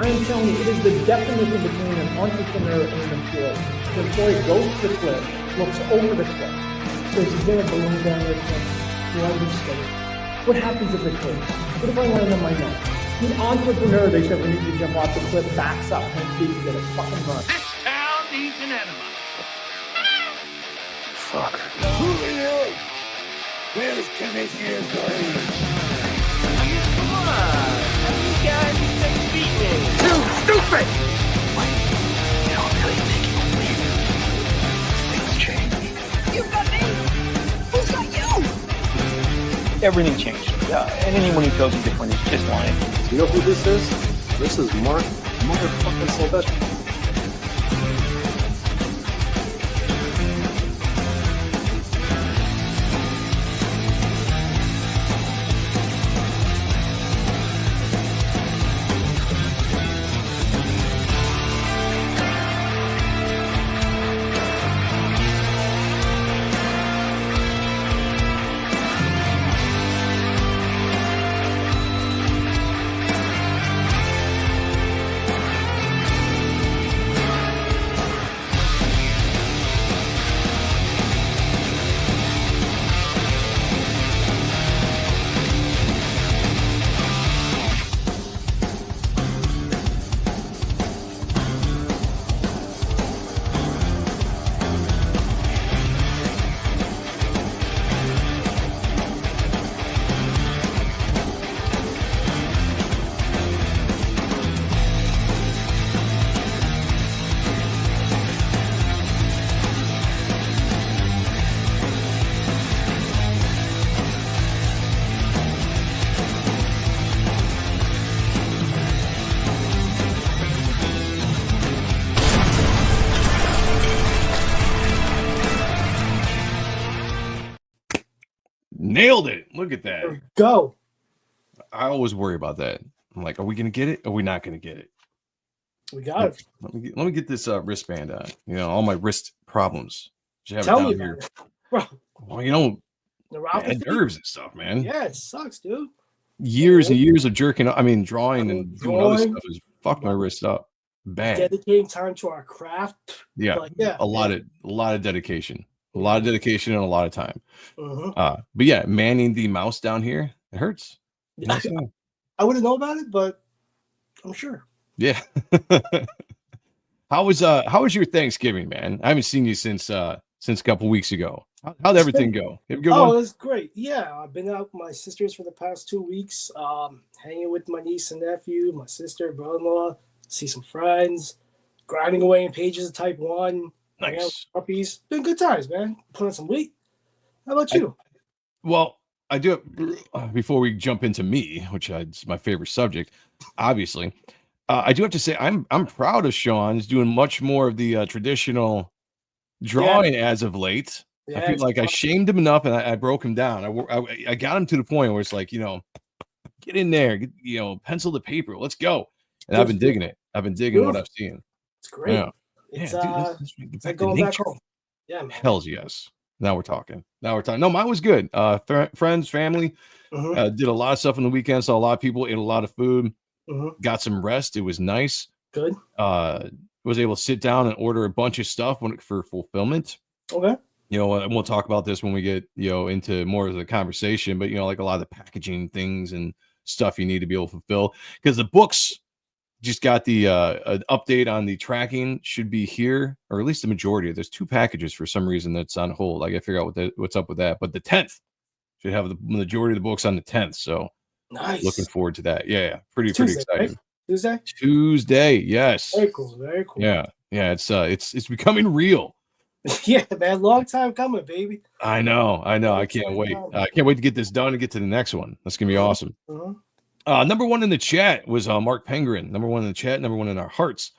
I am telling you, it is the definition between an entrepreneur and an employee. The employee goes to the cliff, looks over the cliff, says, is there a balloon down there? Do I be safe? What happens if it clears? What if I land on my neck? The entrepreneur, they said, when you jump off the cliff, backs up 10 feet to get a fucking run. This town needs an enema. Fuck. Who are you? Where's Commissioner Gordon? Come on. You guys just beat me. Too stupid! You don't really think you believe things change. You've got me! Who's got you? Everything changed. And anyone who tells you different is just lying. You know who this is? This is Mark motherfucking Sylvester. Nailed it. Look at that. Go. I always worry about that. I'm like, are we going to get it? Or are we not going to get it? We got it. Let me get this wristband on. You know, all my wrist problems. Should have Tell it me down about here. it. Bro, Well, you know, neuropathy. nerves and stuff, man. Yeah, it sucks, dude. Years and years of jerking. Drawing and doing other Drawing. stuff has fucked my wrist up bad. Dedicating time to our craft. Yeah, Like, yeah. a lot of dedication, a lot of dedication, and a lot of time. Mhm. But yeah, manning the mouse down here, it hurts. Yeah, I wouldn't know about it, but I'm sure. Yeah. How was your Thanksgiving, man? I haven't seen you since a couple weeks ago. How'd everything go? You have a good Oh, one? it was great. Yeah, I've been out with my sisters for the past 2 weeks, hanging with my niece and nephew, my sister, brother-in-law, see some friends, grinding away in pages of type 1. hanging out with Nice. Puppies. Been good times, man. Putting on some weight. How about you? Well, I do before we jump into me, which is my favorite subject, obviously. I do have to say I'm proud of Sean. He's doing much more of the traditional drawing as of late. Yeah, I feel like I shamed him enough, and I broke him down. I got him to the point where it's like, get in there, pencil to paper, let's go. And I've been digging it. I've been digging what I've seen. It's great. Yeah. It's, Dude, it's like going back home. Yeah, man. Hells yes. Now we're talking. No, mine was good. Friends, family, Mhm, did a lot of stuff on the weekend. Saw a lot of people, ate a lot of food, mhm. got some rest. It was nice. Good. Was able to sit down and order a bunch of stuff for fulfillment. Okay. And we'll talk about this when we get, into more of the conversation, but, like a lot of the packaging things and stuff you need to be able to fulfill, because the books just got the an update on the tracking, should be here, or at least the majority. There's 2 packages for some reason that's on hold. I got to figure out what's up with that, but the 10th should have the majority of the books on the 10th. So Nice. looking forward to that. Yeah. Pretty Tuesday, exciting. right? Tuesday? Tuesday. Yes. Very cool. Very cool. Yeah. It's becoming real. Yeah, man. Long time coming, baby. I know. I can't wait. I can't wait to get this done and get to the next one. That's gonna be awesome. Mhm. Number 1 in the chat was Mark Penguin. Number 1 in the chat. Number 1 in our hearts.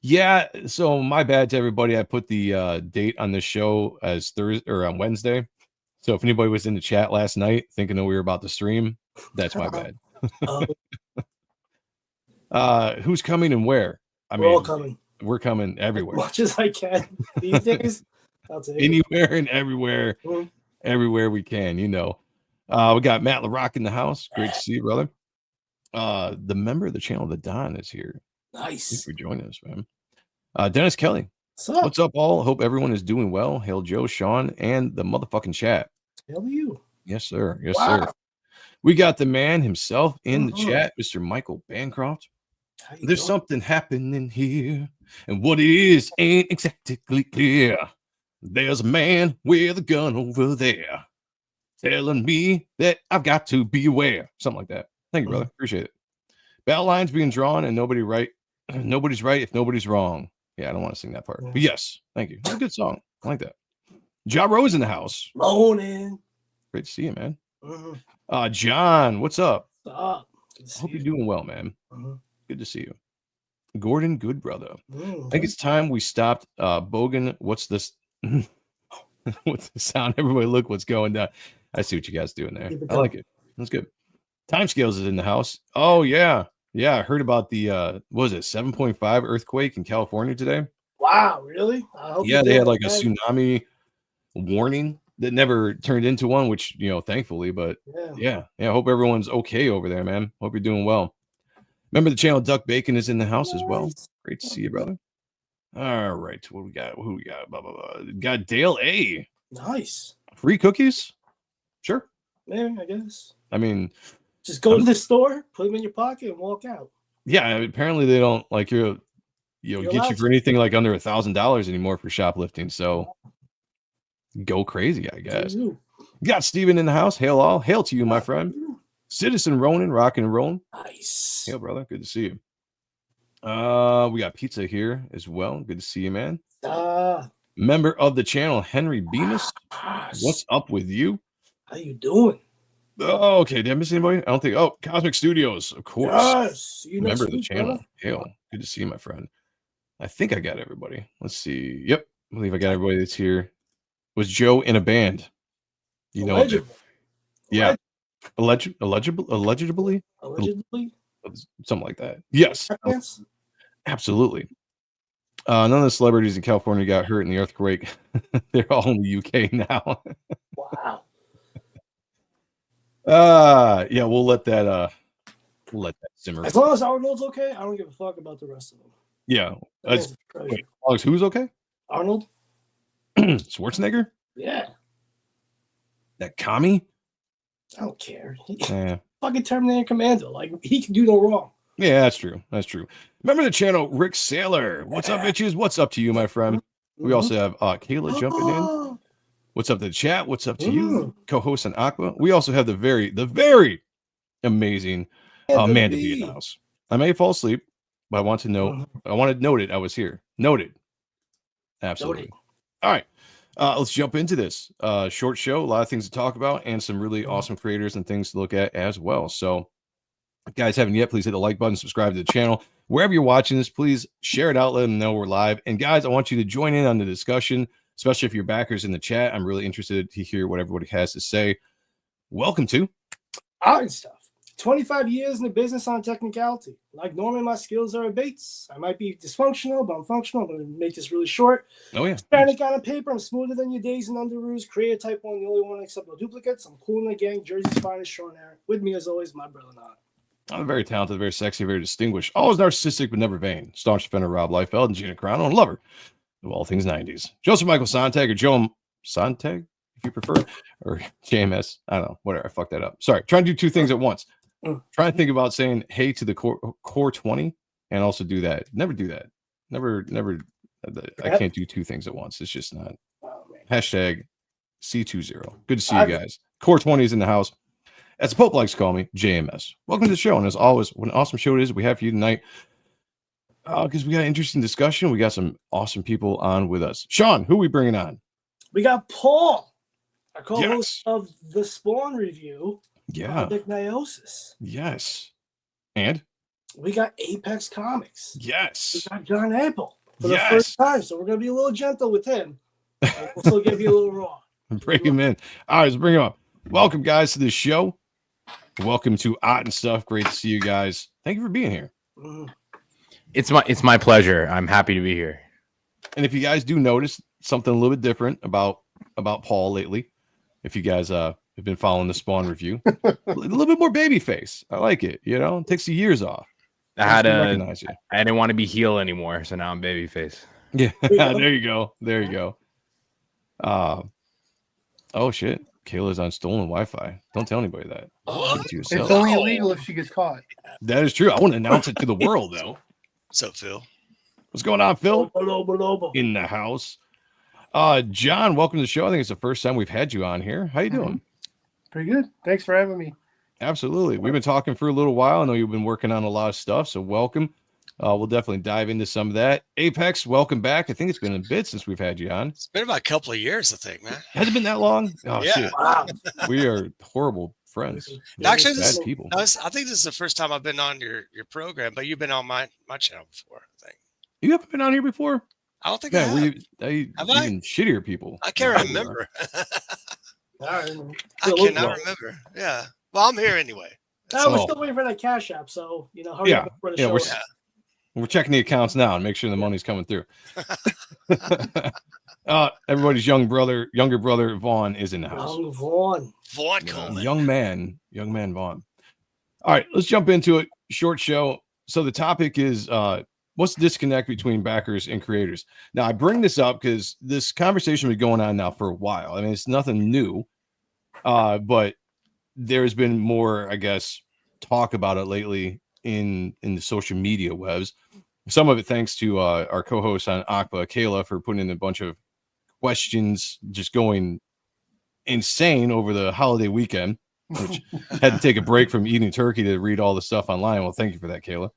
Yeah. So my bad to everybody. I put the date on this show as Thursday or on Wednesday. So if anybody was in the chat last night thinking that we were about to stream, that's my bad. Who's coming and where? We're all coming. We're coming everywhere. As much as I can these days. I'll take it. Anywhere and everywhere. Mhm. Everywhere we can, we got Matt LaRock in the house. Great to see you, brother. The member of the channel, the Don, is here. Thanks Nice. for joining us, man. Dennis Kelly. What's What's up, all? Hope everyone is doing well. Hail Joe, Sean, and the motherfucking chat. Hail you. Yes, sir. Yes, Wow. sir. We got the man himself in the Mhm. chat, Mr. Michael Bancroft. How you There's doing? something happening here, and what it is ain't exactly clear. There's a man with a gun over there telling me that I've got to be aware. Something like that. Thank you, brother. Appreciate it. Battle lines being drawn and nobody's right if nobody's wrong. Yeah, I don't want to sing that part. But yes, thank you. That's a good song. I like that. Ja Rose in the house. Morning. Great to see you, man. Mhm. John, what's up? What's up? Good to see Hope you. you're doing well, man. Mhm. Good to see you. Gordon, good brother. I Mhm. think it's time we stopped Bogan. What's this? What's the sound? Everybody look what's going down. I see what you guys doing there. Keep it I like going. it. That's good. Timescales is in the house. Oh, yeah. Yeah, I heard about the what was it, 7.5 earthquake in California today? Wow, really? I hope Yeah, you they feel had like a okay. tsunami warning that never turned into one, which, thankfully, but Yeah. yeah, I hope everyone's okay over there, man. Hope you're doing well. Remember the channel Duck Bacon is in the house as well. Nice. Great to see you, brother. All right, what we got? Who we got? Blah, blah, blah. Got Dale A. Nice. Free cookies? Sure. Maybe, I guess. I mean, Just go to the store, put them in your pocket, and walk out. yeah, apparently they don't like You're get allowed you for to. anything like under $1,000 anymore for shoplifting. So go crazy, I guess. You. Got Steven in the house. Hail all. Hail to you, my friend. Citizen Ronan, rocking and rolling. Nice. Hail, brother. Good to see you. We got pizza here as well. Good to see you, man. Member of the channel, Henry Bemis. What's up with you? How you doing? Oh, okay. Did I miss anybody? I don't think. Oh, Cosmic Studios, of course. Yes. You Member of the next week, channel. brother. Hail. Good to see you, my friend. I think I got everybody. Let's see. Yep. I believe I got everybody that's here. Was Joe in a band? You know, Allegedly. yeah. Allegedly? Allegedly. Something like that. Yes. Yes. Absolutely. None of the celebrities in California got hurt in the earthquake. They're all in the UK now. Wow. Yeah, we'll let that simmer. As long as Arnold's okay, I don't give a fuck about the rest of them. Yeah. That man's a treasure. Wait, Alex, who's okay? Arnold? Schwarzenegger? Yeah. That commie? I don't care. Yeah. Fucking Terminator Commando. Like, he can do no wrong. Yeah, that's true. That's true. Remember the channel, Rick Saylor. What's up, bitches? What's up to you, my friend? We also have Kayla jumping in. What's up to the chat? What's up to you? Co-host on Aqua. We also have the very amazing man to be in the house. I may fall asleep, but I want to know. I want to note it. I was here. Noted. Absolutely. Noted. All right. Let's jump into this short show. A lot of things to talk about and some really awesome creators and things to look at as well. So, if you guys haven't yet, please hit the like button, subscribe to the channel. Wherever you're watching this, please share it out. Let them know we're live. And guys, I want you to join in on the discussion, especially if you're backers in the chat. I'm really interested to hear what everybody has to say. Welcome to Ahrent stuff. 25 years in the business on technicality. Like Norman, my skills are abates. I might be dysfunctional, but I'm functional. I'm going to make this really short. Oh, yeah. Static on a paper. I'm smoother than your days and underoos. Creator type 1, the only one except no duplicates. I'm cool in the gang. Jersey's finest, Sean Ahrent. With me, as always, my brother, Not. I'm very talented, very sexy, very distinguished. Always narcissistic, but never vain. Staunch defender Rob Liefeld and Gina Carano, and lover of all things 90s. Joseph Michael Sonntag, or Joe Sonntag, if you prefer, or JMS. I don't know. Whatever. I fucked that up. Sorry. Trying to do two things at once. Trying to think about saying hey to the core 20 and also do that. Never do that. Never. I can't do two things at once. It's just not. Hashtag C20. Good to see you guys. Core 20 is in the house. As the Pope likes to call me, JMS. Welcome to the show. And as always, what an awesome show it is we have for you tonight. Because we got an interesting discussion. We got some awesome people on with us. Sean, who are we bringing on? We got Paul, our co-host of the Spawn Review. Yeah. Naosis. Yes. And? We got Apex Comics. Yes. We got John Epple for the first time. So we're going to be a little gentle with him. We'll still give you a little raw. Bring him in. All right, let's bring him up. Welcome, guys, to the show. Welcome to Ahrent Stuff. Great to see you guys. Thank you for being here. It's my pleasure. I'm happy to be here. And if you guys do notice something a little bit different about Paul lately, if you guys have been following the Spawn Review, a little bit more baby face. I like it. It takes the years off. I recognize you. I didn't want to be heel anymore, so now I'm babyface. Yeah, There you go. there you go. There you go. Oh shit, Kayla's on stolen Wi-Fi. Don't tell anybody that. Keep it to yourself. It's only illegal if she gets caught. That is true. I want to announce it to the world, though. What's up, Phil? What's going on, Phil? Lobo. In the house. John, welcome to the show. I think it's the first time we've had you on here. How you doing? Pretty good. Thanks for having me. Absolutely. We've been talking for a little while. I know you've been working on a lot of stuff, so welcome. We'll definitely dive into some of that. Apex, welcome back. I think it's been a bit since we've had you on. It's been about a couple of years, I think, man. Has it been that long? Oh, Yeah. shit. Wow. We are horrible friends. Actually, Bad this, people. no, I think this is the first time I've been on your program, but you've been on my channel before, I think. You haven't been on here before? I don't think I Yeah, have. Have I? even shittier people. I can't remember. All right. I cannot remember. Yeah. Well, I'm here anyway. We're still waiting for that cash app, so hurry Yeah. up before the Yeah, show. we're checking the accounts now and make sure the money's coming through. Everybody's younger brother Vaughn is in the house. Vaughn Coleman. Young man Vaughn. All right, let's jump into it. Short show. So the topic is what's the disconnect between backers and creators? Now I bring this up because this conversation has been going on now for a while. I mean, it's nothing new, but there's been more, I guess, talk about it lately in the social media webs. Some of it thanks to our co-host on Akba, Kayla, for putting in a bunch of questions, just going insane over the holiday weekend, which had to take a break from eating turkey to read all the stuff online. Well, thank you for that, Kayla.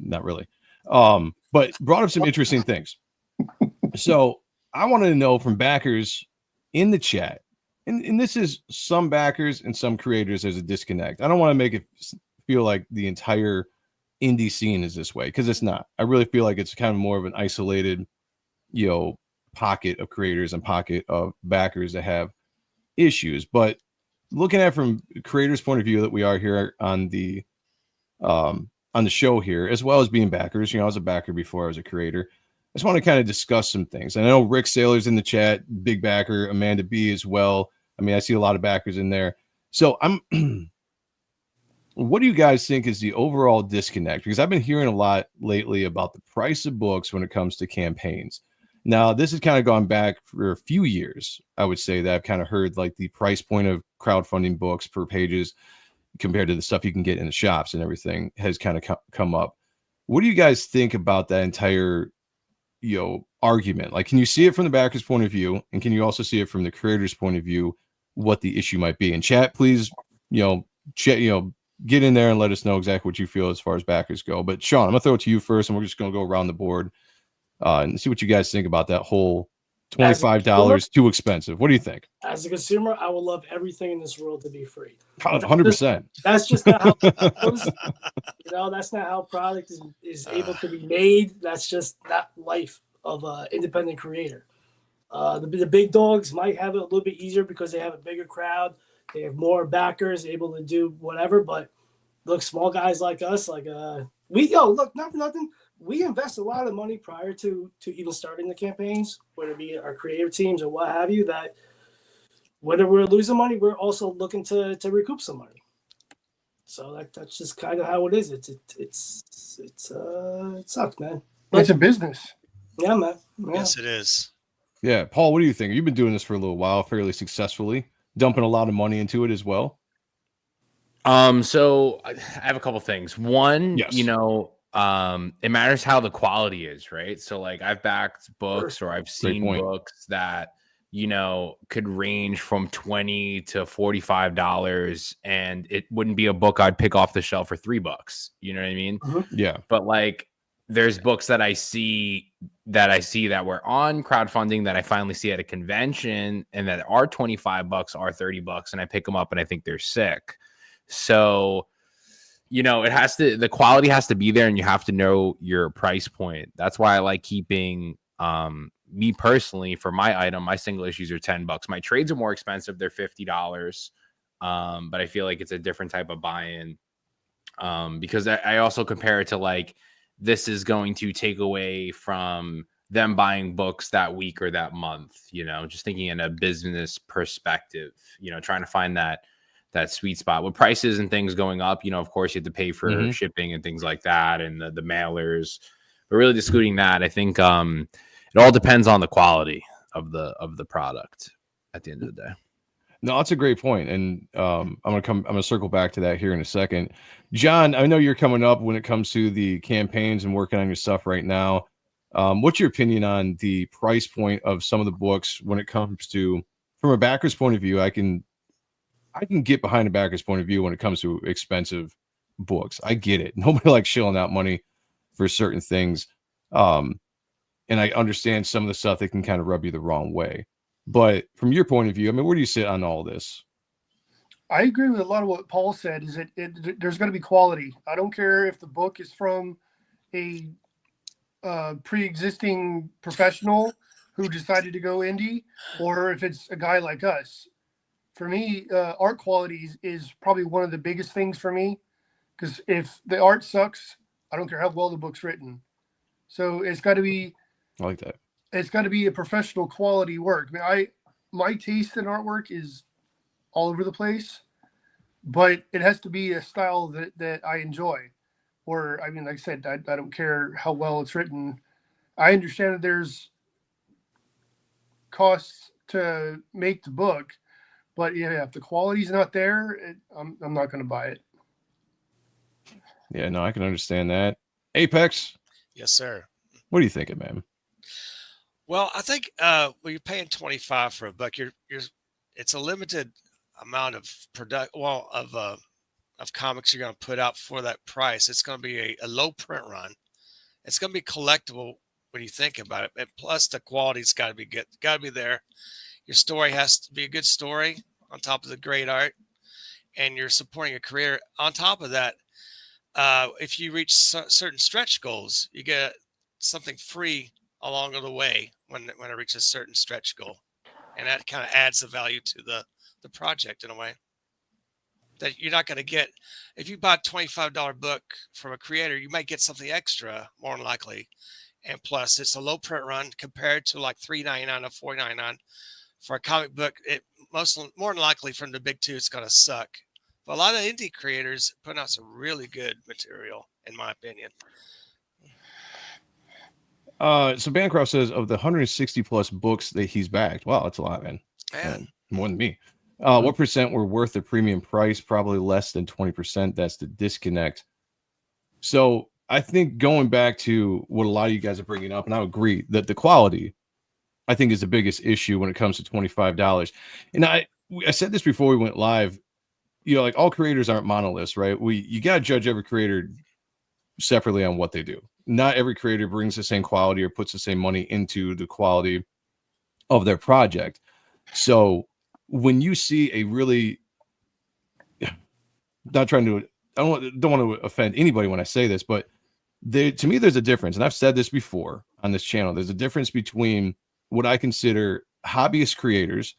Not really. But brought up some interesting things. So I wanted to know from backers in the chat, and this is some backers and some creators, there's a disconnect. I don't want to make it feel like the entire indie scene is this way, because it's not. I really feel like it's kind of more of an isolated, pocket of creators and pocket of backers that have issues. But looking at it from creators' point of view that we are here on the show here, as well as being backers, I was a backer before I was a creator. I just want to kind of discuss some things. And I know Rick Saylor's in the chat, big backer, Amanda B as well. I mean, I see a lot of backers in there. So what do you guys think is the overall disconnect? Because I've been hearing a lot lately about the price of books when it comes to campaigns. Now, this has kind of gone back for a few years. I would say that I've kind of heard like the price point of crowdfunding books per pages compared to the stuff you can get in the shops and everything has kind of come up. What do you guys think about that entire, argument? Like, can you see it from the backer's point of view? And can you also see it from the creator's point of view, what the issue might be? And chat, please, get in there and let us know exactly what you feel as far as backers go. But Sean, I'm gonna throw it to you first, and we're just gonna go around the board and see what you guys think about that whole $25 too expensive. What do you think? As a consumer, I would love everything in this world to be free. 100%. That's just not how it goes. That's not how product is able to be made. That's just not life of an independent creator. The big dogs might have it a little bit easier because they have a bigger crowd. They have more backers able to do whatever. But look, small guys like us, nothing. We invest a lot of money prior to even starting the campaigns, whether it be our creative teams or what have you, that whether we're losing money, we're also looking to recoup some money. So that's just kind of how it is. It sucks, man. But it's a business. Yeah, man. Yeah. Yes, it is. Yeah. Paul, what do you think? You've been doing this for a little while, fairly successfully, dumping a lot of money into it as well. So I have a couple things. One, yes. It matters how the quality is, right? So like I've backed books or I've seen books that, could range from $20 to $45, and it wouldn't be a book I'd pick off the shelf for $3. You know what I mean? Mm-hmm. Yeah. But like there's books that I see that were on crowdfunding that I finally see at a convention and that are $25 or $30, and I pick them up and I think they're sick. So, the quality has to be there, and you have to know your price point. That's why I like keeping, me personally, for my item, my single issues are $10. My trades are more expensive. They're $50. But I feel like it's a different type of buy-in. Because I also compare it to like, this is going to take away from them buying books that week or that month, just thinking in a business perspective, trying to find that sweet spot with prices and things going up. You know, of course, you have to pay for shipping and things like that, and the mailers. But really, excluding that, I think it all depends on the quality of the product at the end of the day. No, that's a great point, and I'm gonna circle back to that here in a second. John, I know you're coming up when it comes to the campaigns and working on your stuff right now. What's your opinion on the price point of some of the books when it comes to, from a backer's point of view? I can get behind a backer's point of view when it comes to expensive books. I get it. Nobody likes shelling out money for certain things, and I understand some of the stuff that can kind of rub you the wrong way. But from your point of view, I mean, where do you sit on all this? I agree with a lot of what Paul said. Is there's going to be quality. I don't care if the book is from a pre-existing professional who decided to go indie, or if it's a guy like us. For me, art quality is probably one of the biggest things for me, because if the art sucks, I don't care how well the book's written. So it's got to be. I like that. It's got to be a professional quality work. I mean, my taste in artwork is all over the place, but it has to be a style that I enjoy. Or, I mean, like I said, I don't care how well it's written. I understand that there's costs to make the book, but if the quality's not there, I'm not going to buy it. Yeah, no, I can understand that. Apex? Yes, sir. What are you thinking, man? Well, I think when you're paying $25 for a book, it's a limited amount of of comics you're going to put out for that price. It's going to be a low print run. It's going to be collectible when you think about it, and plus the quality's got to be good. Got to be there. Your story has to be a good story on top of the great art, and you're supporting a creator. On top of that, if you reach certain stretch goals, you get something free along the way when it reaches a certain stretch goal, and that kind of adds the value to the project in a way that you're not going to get if you buy a $25 book from a creator. You might get something extra, more than likely, and plus it's a low print run compared to like $3.99 or $4.99 for a comic book. It more than likely from the big two, it's going to suck. But a lot of indie creators put out some really good material, in my opinion. So Bancroft says of the 160 plus books that he's backed, wow, that's a lot, man. More than me. What percent were worth the premium price? Probably less than 20%. That's the disconnect. So I think going back to what a lot of you guys are bringing up, and I agree that the quality, I think, is the biggest issue when it comes to $25. And I said this before we went live. Like all creators aren't monoliths, right? You got to judge every creator separately on what they do. Not every creator brings the same quality or puts the same money into the quality of their project. So when you see a really, not trying to, don't want to offend anybody when I say this, but to me, there's a difference. And I've said this before on this channel. There's a difference between what I consider hobbyist creators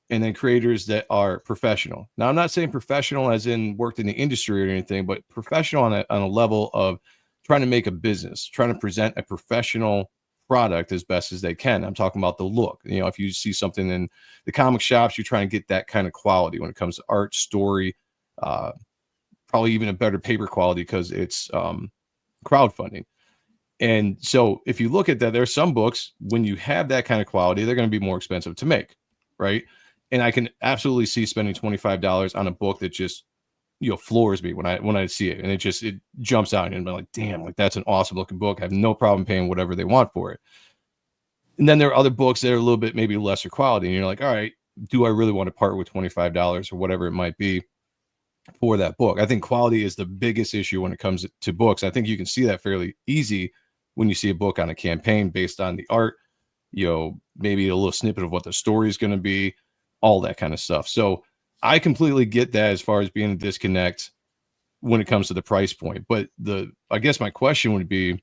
and then creators that are professional. Now, I'm not saying professional as in worked in the industry or anything, but professional on a level of trying to make a business, trying to present a professional product as best as they can. I'm talking about the look. If you see something in the comic shops, you're trying to get that kind of quality when it comes to art, story, probably even a better paper quality because it's crowdfunding. And so if you look at that, there are some books, when you have that kind of quality, they're going to be more expensive to make, right? And I can absolutely see spending $25 on a book that just floors me when I see it, and it jumps out, and I'm like, damn, like that's an awesome looking book. I have no problem paying whatever they want for it. And then there are other books that are a little bit maybe lesser quality, and you're like, all right, do I really want to part with $25 or whatever it might be for that book? I think quality is the biggest issue when it comes to books. I think you can see that fairly easy when you see a book on a campaign based on the art, maybe a little snippet of what the story is going to be, all that kind of stuff. So I completely get that as far as being a disconnect when it comes to the price point. But I guess my question would be,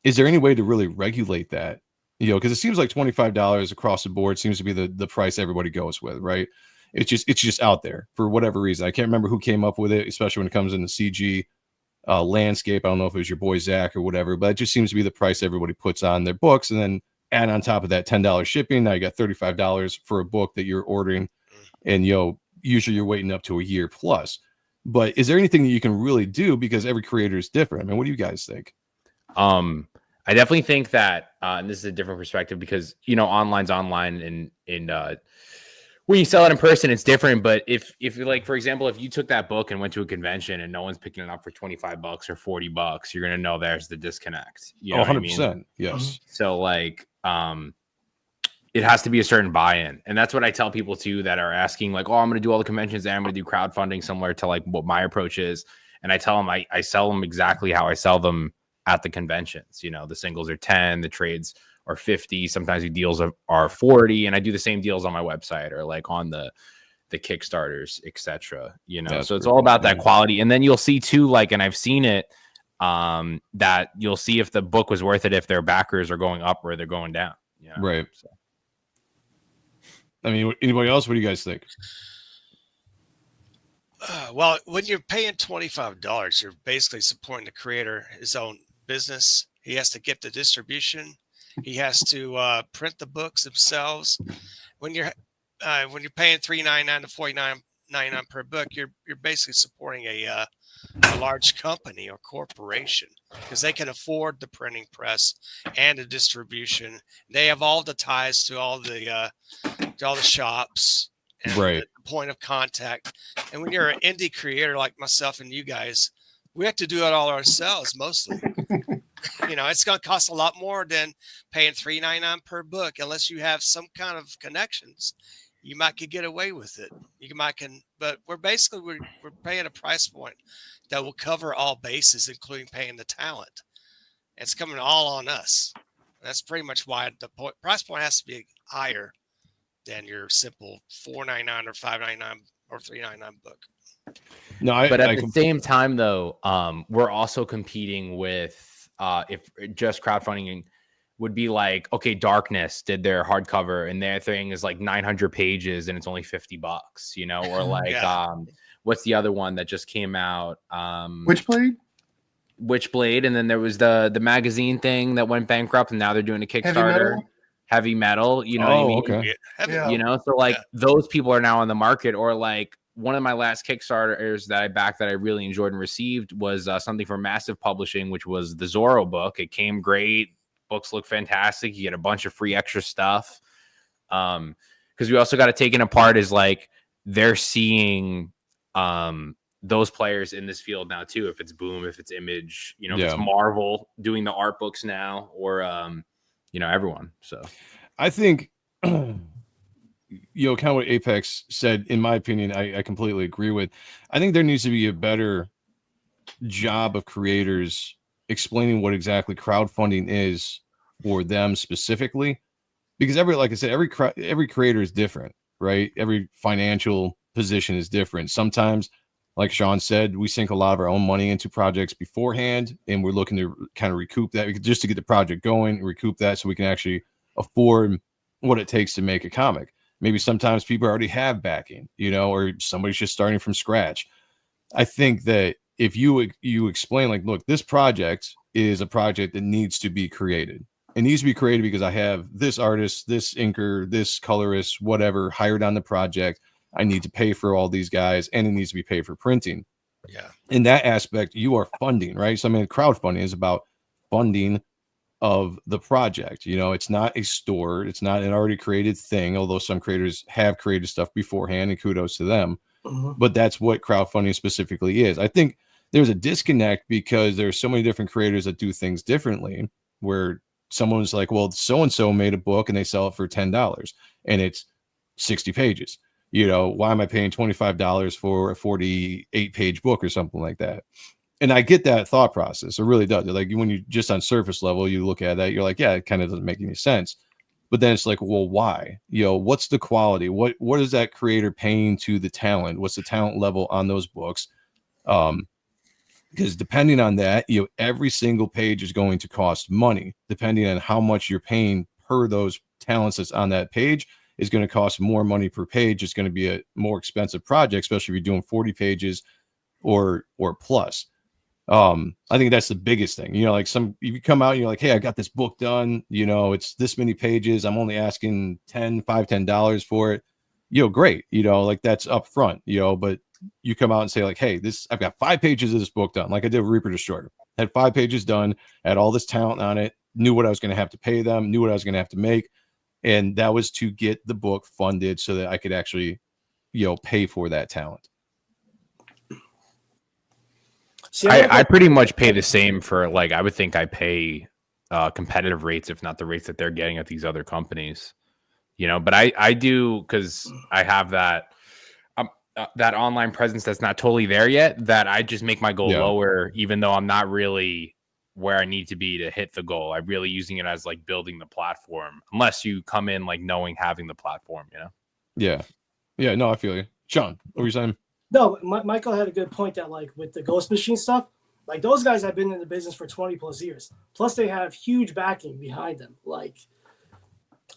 is there any way to really regulate that? Because it seems like $25 across the board seems to be the price everybody goes with, right? It's just out there for whatever reason. I can't remember who came up with it, especially when it comes in the CG landscape. I don't know if it was your boy Zach or whatever, but it just seems to be the price everybody puts on their books. And then add on top of that $10 shipping. Now you got $35 for a book that you're ordering. And usually you're waiting up to a year plus. But is there anything that you can really do, because every creator is different? I mean, what do you guys think? I definitely think that, and this is a different perspective, because, you know, online's online, and when you sell it in person, it's different. But if like, for example, if you took that book and went to a convention and no one's picking it up for $25 or $40, you're going to know there's the disconnect. You know 100%. what I mean? Yes. So like, it has to be a certain buy-in. And that's what I tell people too that are asking, like, oh, I'm going to do all the conventions and I'm going to do crowdfunding, similar to like what my approach is. And I tell them, I sell them exactly how I sell them at the conventions. You know, the singles are 10, the trades are 50. Sometimes the deals are 40. And I do the same deals on my website or like on the Kickstarters, etc. You know, That's so it's pretty all about cool. that quality. And then you'll see too, like, and I've seen it, that you'll see if the book was worth it, if their backers are going up or they're going down. You know? Right. So. I mean, anybody else? What do you guys think? Well, when you're paying $25, you're basically supporting the creator, his own business. He has to get the distribution. He has to print the books themselves. When you're paying $3.99 to $49.99 per book, you're basically supporting a large company or corporation, because they can afford the printing press and the distribution. They have all the ties to all the shops and Right. the point of contact. And when you're an indie creator like myself and you guys, we have to do it all ourselves mostly. You know, it's going to cost a lot more than paying $3.99 per book, unless you have some kind of connections. You might could get away with it. But we're paying a price point that will cover all bases, including paying the talent. It's coming all on us. That's pretty much why the price point has to be higher than your simple $4.99 or $5.99 or $3.99 book. No, but at the same time, though, we're also competing with, if just crowdfunding would be like, okay, Darkness did their hardcover and their thing is like 900 pages and it's only $50, you know, or like, Yeah. What's the other one that just came out? Witchblade. And then there was the magazine thing that went bankrupt, and now they're doing a Kickstarter. Heavy Metal, you know what I mean? Okay. You know, so like those people are now on the market. Or like one of my last Kickstarters that I backed that I really enjoyed and received was something from Massive Publishing, which was the Zorro book. It came great. Books look fantastic. You get a bunch of free extra stuff. Because we also got to take it apart is like they're seeing those players in this field now too. If it's Boom, if it's Image, you know, if it's Marvel doing the art books now, or you know, everyone. So I think, you know, kind of what Apex said, in my opinion, I completely agree with. I think there needs to be a better job of creators explaining what exactly crowdfunding is for them specifically, because like I said, every creator is different, right? Every financial position is different. Sometimes, like Sean said, we sink a lot of our own money into projects beforehand, and we're looking to kind of recoup that just to get the project going, recoup that so we can actually afford what it takes to make a comic. Maybe sometimes people already have backing, you know, or somebody's just starting from scratch. I think that if you explain, like, look, this project is a project that needs to be created. It needs to be created because I have this artist, this inker, this colorist, whatever, hired on the project. I need to pay for all these guys, and it needs to be paid for printing. Yeah. In that aspect, you are funding, right? So, I mean, crowdfunding is about funding of the project. You know, it's not a store. It's not an already created thing, although some creators have created stuff beforehand, and kudos to them. But that's what crowdfunding specifically is. I think there's a disconnect because there's so many different creators that do things differently, where someone's like, well, so-and-so made a book and they sell it for $10 and it's 60 pages. You know, why am I paying $25 for a 48-page book or something like that? And I get that thought process. It really does. Like, when you just on surface level, you look at that, you're like, yeah, it kind of doesn't make any sense. But then it's like, well, why? You know, what's the quality? What is that creator paying to the talent? What's the talent level on those books? Because depending on that, you know, every single page is going to cost money. Depending on how much you're paying per those talents that's on that page is going to cost more money per page. It's going to be a more expensive project, especially if you're doing 40 pages or plus. I think that's the biggest thing. You know, like you come out and you're like, hey, I got this book done. You know, it's this many pages. I'm only asking $10 for it. great, like that's up front, but you come out and say like, hey, I've got 5 pages of this book done, like I did with Reaper Destroyer, had 5 pages done, had all this talent on it, knew what I was going to have to pay them, knew what I was going to have to make. And that was to get the book funded so that I could actually, pay for that talent. See, I pretty much pay the same for, like, I would think I pay competitive rates, if not the rates that they're getting at these other companies, but I do, because I have that online presence that's not totally there yet, that I just make my goal lower, even though I'm not really where I need to be to hit the goal. I'm really using it as like building the platform, unless you come in like having the platform, Yeah. No, I feel you. Sean, what were you saying? No, Michael had a good point that like with the Ghost Machine stuff, like those guys have been in the business for 20 plus years. Plus they have huge backing behind them. Like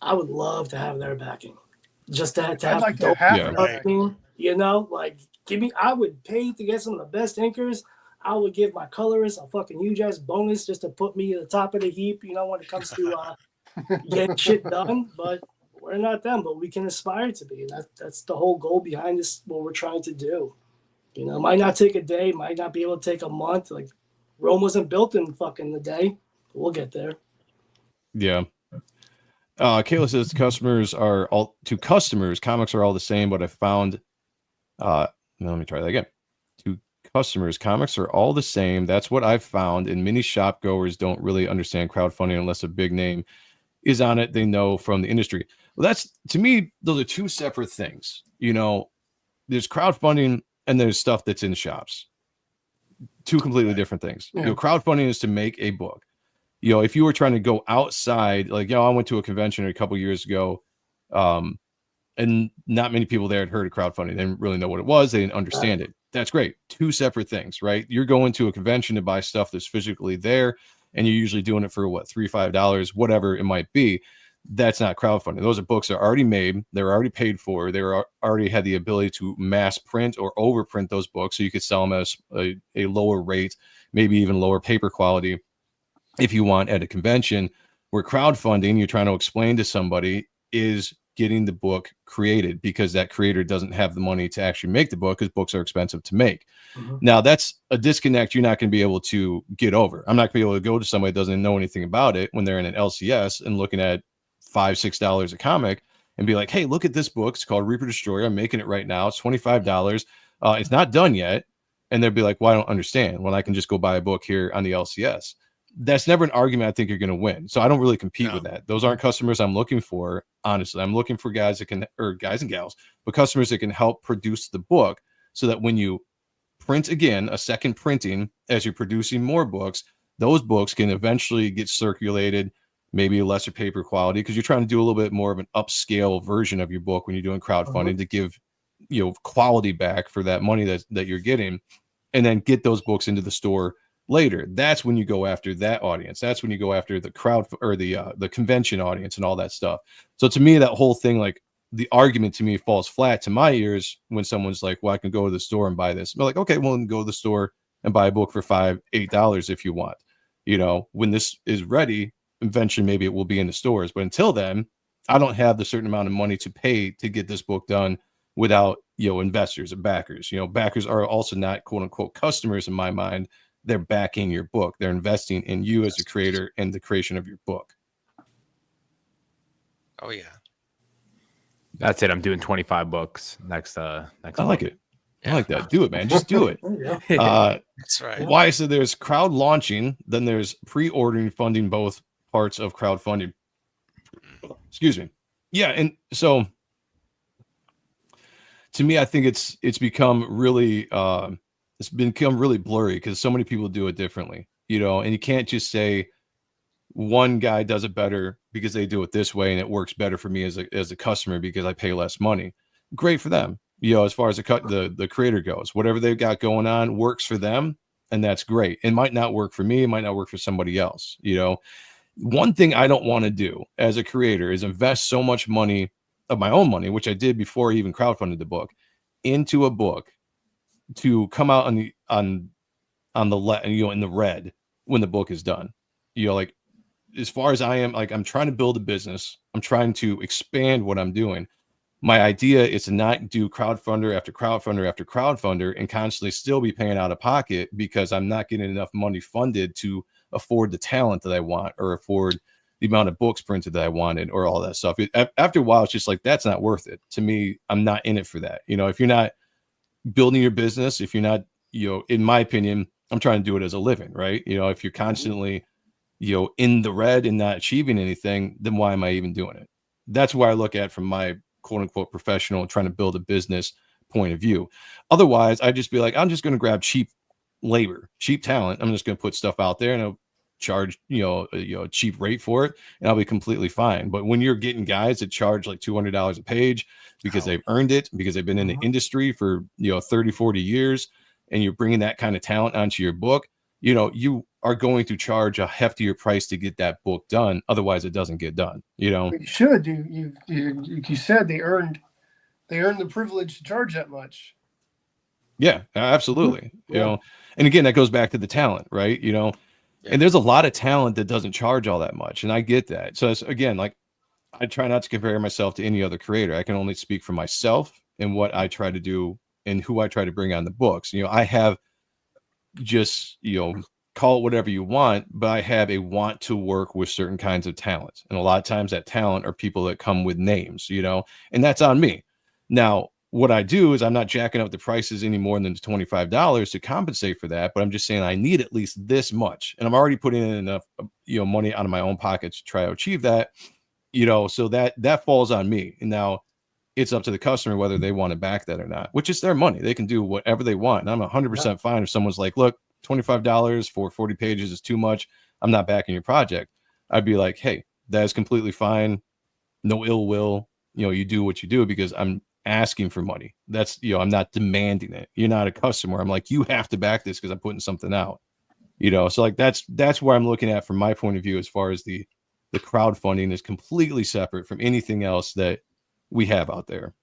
I would love to have their backing. Just to have like to have their backing, like I would pay to get some of the best inkers. I would give my colorists a fucking huge ass bonus just to put me at the top of the heap, when it comes to getting shit done. But we're not them, but we can aspire to be. And that's the whole goal behind this, what we're trying to do. Might not take a day, might not be able to take a month. Like Rome wasn't built in fucking a day. We'll get there. Yeah. Kayla says to customers, comics are all the same, but I found let me try that again. To customers, comics are all the same. That's what I've found, and many shop goers don't really understand crowdfunding unless a big name is on it they know from the industry. Well, that's, to me, those are 2 separate things. There's crowdfunding and there's stuff that's in shops. 2 completely different things. Yeah. Crowdfunding is to make a book. If you were trying to go outside, like, I went to a convention a couple years ago, and not many people there had heard of crowdfunding. They didn't really know what it was. They didn't understand it. That's great. 2 separate things, right? You're going to a convention to buy stuff that's physically there, and you're usually doing it for what, $3, $5, whatever it might be. That's not crowdfunding. Those are books that are already made. They're already paid for. They already had the ability to mass print or overprint those books, so you could sell them as a lower rate, maybe even lower paper quality if you want at a convention. Where crowdfunding, you're trying to explain to somebody, is getting the book created, because that creator doesn't have the money to actually make the book, because books are expensive to make. Mm-hmm. Now, that's a disconnect you're not going to be able to get over. I'm not going to be able to go to somebody that doesn't know anything about it when they're in an LCS and looking at $5, $6 a comic and be like, hey, look at this book. It's called Reaper Destroyer. I'm making it right now. It's $25. It's not done yet. And they'll be like, well, I don't understand, when I can just go buy a book here on the LCS. That's never an argument I think you're going to win. So I don't really compete with that. Those aren't customers I'm looking for. Honestly, I'm looking for guys and gals, but customers that can help produce the book, so that when you print again, a second printing, as you're producing more books, those books can eventually get circulated, maybe a lesser paper quality, because you're trying to do a little bit more of an upscale version of your book when you're doing crowdfunding, to give quality back for that money that you're getting, and then get those books into the store later. That's when you go after that audience. That's when you go after the crowd, or the convention audience and all that stuff. So to me, that whole thing, like, the argument to me falls flat to my ears when someone's like, well, I can go to the store and buy this. I'm like, okay, well, then go to the store and buy a book for $5, $8 if you want. When this is ready, eventually maybe it will be in the stores. But until then, I don't have the certain amount of money to pay to get this book done without, investors and backers. Backers are also not quote unquote customers in my mind. They're backing your book. They're investing in you as a creator and the creation of your book. Oh yeah. That's it. I'm doing 25 books next I like it. I like that. Do it, man. Just do it. That's right. Why? So there's crowd launching, then there's pre-ordering, funding, both parts of crowdfunding. Excuse me. Yeah, and so to me, I think it's become really blurry, because so many people do it differently, and you can't just say one guy does it better because they do it this way and it works better for me as a customer because I pay less money. Great for them. As far as the creator goes, whatever they've got going on works for them, and that's great. It might not work for me. It might not work for somebody else. One thing I don't want to do as a creator is invest so much money, of my own money, which I did before I even crowdfunded the book, into a book to come out in the red when the book is done. Like, as far as I am, like, I'm trying to build a business. I'm trying to expand what I'm doing. My idea is to not do crowdfunder after crowdfunder after crowdfunder and constantly still be paying out of pocket because I'm not getting enough money funded to afford the talent that I want or afford the amount of books printed that I wanted or all that stuff. After a while, it's just like, that's not worth it. To me, I'm not in it for that. You know, if you're not building your business, if you're not, you know, in my opinion, I'm trying to do it as a living, right? You know, if you're constantly, you know, in the red and not achieving anything, then why am I even doing it? That's where I look at from my quote unquote professional trying to build a business point of view. Otherwise, I'd just be like, I'm just going to grab cheap labor, cheap talent. I'm just going to put stuff out there and I'll charge, a cheap rate for it, and I'll be completely fine. But when you're getting guys that charge like $200 a page because they've earned it, because they've been in the industry for, 30, 40 years, and you're bringing that kind of talent onto your book, you are going to charge a heftier price to get that book done. Otherwise it doesn't get done. You should. You said they earned the privilege to charge that much. Yeah, absolutely. And again, that goes back to the talent, right? And there's a lot of talent that doesn't charge all that much, and I get that. So it's, again, like, I try not to compare myself to any other creator. I can only speak for myself and what I try to do and who I try to bring on the books. I have just, call it whatever you want, but I have a want to work with certain kinds of talent. And a lot of times that talent are people that come with names, and that's on me. Now, what I do is I'm not jacking up the prices any more than $25 to compensate for that, but I'm just saying I need at least this much. And I'm already putting in enough, money out of my own pocket to try to achieve that, so that falls on me. And now it's up to the customer whether they want to back that or not, which is their money. They can do whatever they want. And I'm 100% fine if someone's like, look, $25 for 40 pages is too much. I'm not backing your project. I'd be like, hey, that is completely fine. No ill will. You do what you do because I'm asking for money. That's, I'm not demanding it. You're not a customer. I'm like, you have to back this because I'm putting something out. So like that's where I'm looking at from my point of view, as far as the crowdfunding is completely separate from anything else that we have out there.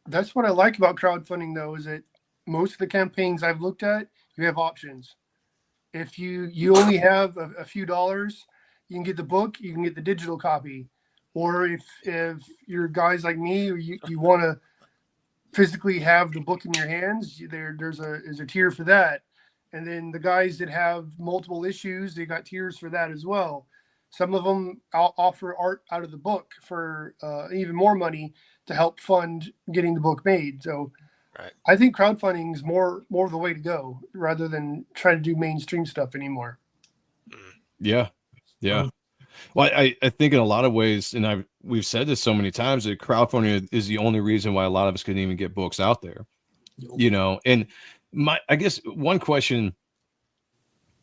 That's what I like about crowdfunding, though, is that most of the campaigns I've looked at, you have options. If you only have a few dollars, you can get the book, you can get the digital copy. Or if you're guys like me, or you want to physically have the book in your hands, there's a tier for that. And then the guys that have multiple issues, they got tiers for that as well. Some of them offer art out of the book for even more money to help fund getting the book made. So right. I think crowdfunding is more the way to go rather than try to do mainstream stuff anymore. Yeah. Well, I think in a lot of ways, and we've said this so many times, that crowdfunding is the only reason why a lot of us couldn't even get books out there. And I guess one question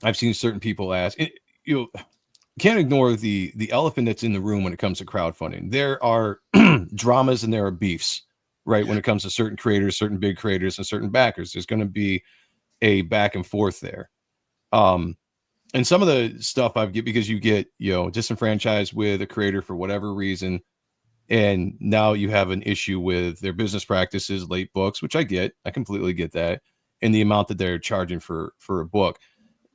I've seen certain people ask, can't ignore the elephant that's in the room when it comes to crowdfunding. There are dramas and there are beefs, right? When it comes to certain creators, certain big creators, and certain backers, there's going to be a back and forth there. And some of the stuff I've get, because you get, disenfranchised with a creator for whatever reason, and now you have an issue with their business practices, late books, which I completely get that, and the amount that they're charging for a book.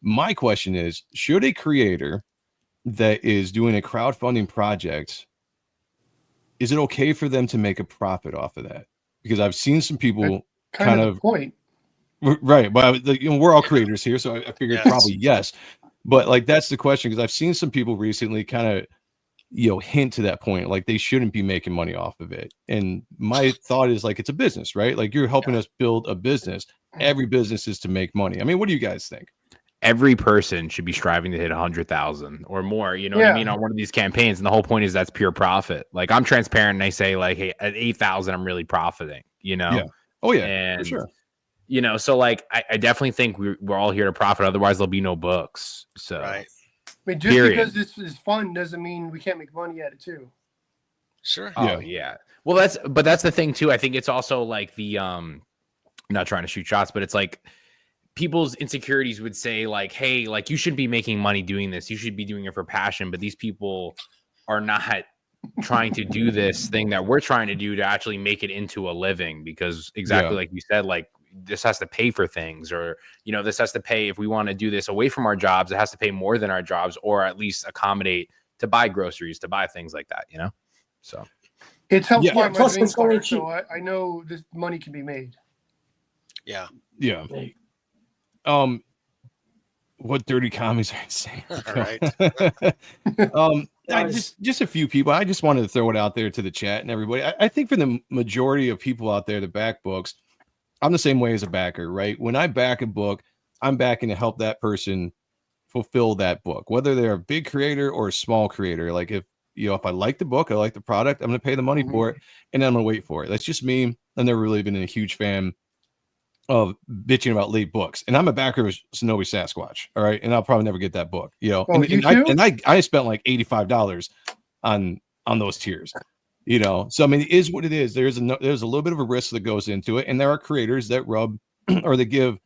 My question is, should a creator that is doing a crowdfunding project, is it okay for them to make a profit off of that? Because I've seen some people kind of point. Right. But we're all creators here, so I figured probably yes. But like, that's the question, because I've seen some people recently kind of, hint to that point, like they shouldn't be making money off of it. And my thought is, like, it's a business, right? Like, you're helping us build a business. Every business is to make money. I mean, what do you guys think? Every person should be striving to hit 100,000 or more, what I mean, on one of these campaigns. And the whole point is that's pure profit. Like, I'm transparent and I say, like, hey, at 8,000, I'm really profiting, Yeah. Oh yeah. And, for sure. So like, I definitely think we're all here to profit. Otherwise there'll be no books. So, right. I mean, just because this is fun doesn't mean we can't make money at it too. Sure. Oh yeah. Well, that's the thing too. I think it's also like the, not trying to shoot shots, but it's like, people's insecurities would say, like, hey, like, you should be making money doing this. You should be doing it for passion. But these people are not trying to do this thing that we're trying to do to actually make it into a living, because exactly like you said, like, this has to pay for things, or, this has to pay, if we want to do this away from our jobs, it has to pay more than our jobs, or at least accommodate to buy groceries, to buy things like that, So It's helped Yeah. buy my Plus, drink it's only card, so I know this money can be made. Yeah. Yeah. Hey, What dirty commies are insane. Right. Just a few people. I just wanted to throw it out there to the chat and everybody. I think for the majority of people out there that back books, I'm the same way as a backer, right? When I back a book, I'm backing to help that person fulfill that book, whether they're a big creator or a small creator. Like if I like the book, I like the product, I'm going to pay the money for it, and I'm going to wait for it. That's just me. I've never really been a huge fan of bitching about late books, and I'm a backer of Snowy Sasquatch. All right, and I'll probably never get that book. I spent like $85 on those tiers. So I mean, it is what it is. There's a little bit of a risk that goes into it, and there are creators that rub or they give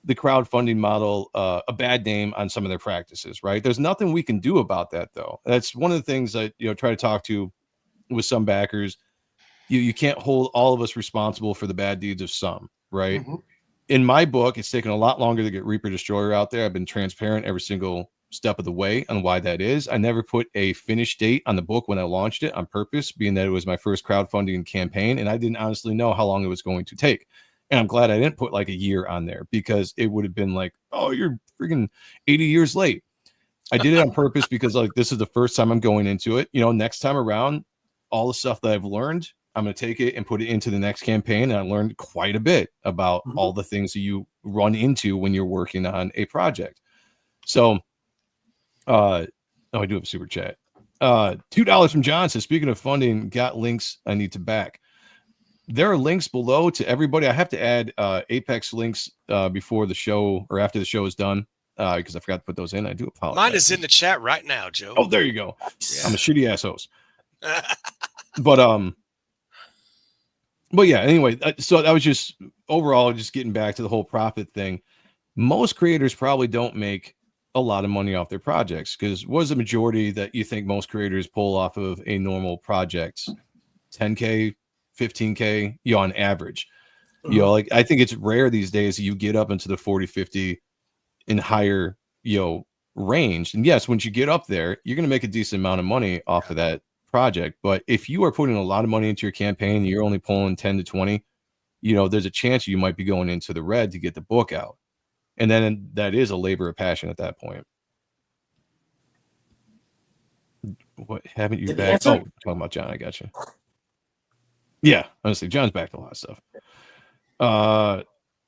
the crowdfunding model a bad name on some of their practices. Right? There's nothing we can do about that, though. That's one of the things that try to talk to with some backers. You can't hold all of us responsible for the bad deeds of some. Right. Mm-hmm. In my book, it's taken a lot longer to get Reaper Destroyer out there. I've been transparent every single step of the way on why that is. I never put a finish date on the book when I launched it on purpose, being that it was my first crowdfunding campaign, and I didn't honestly know how long it was going to take. And I'm glad I didn't put like a year on there, because it would have been like, oh, you're freaking 80 years late. I did it on purpose because like this is the first time I'm going into it. Next time around, all the stuff that I've learned, I'm going to take it and put it into the next campaign. And I learned quite a bit about all the things that you run into when you're working on a project. So, I do have a super chat. $2 from John says, speaking of funding, got links I need to back. There are links below to everybody. I have to add Apex links before the show or after the show is done because I forgot to put those in. I do apologize. Mine is in the chat right now, Joe. Oh, there you go. Yeah. I'm a shitty ass host. But yeah, anyway, so that was just overall just getting back to the whole profit thing. Most creators probably don't make a lot of money off their projects, because what is the majority that you think most creators pull off of a normal project? 10K, 15K, on average. Like I think it's rare these days that you get up into the 40, 50 and higher, range. And yes, once you get up there, you're going to make a decent amount of money off of that project. But if you are putting a lot of money into your campaign and you're only pulling 10 to 20, there's a chance you might be going into the red to get the book out, and then that is a labor of passion at that point. What haven't you back? Oh, talking about John, I got you. Yeah, honestly, John's backed a lot of stuff.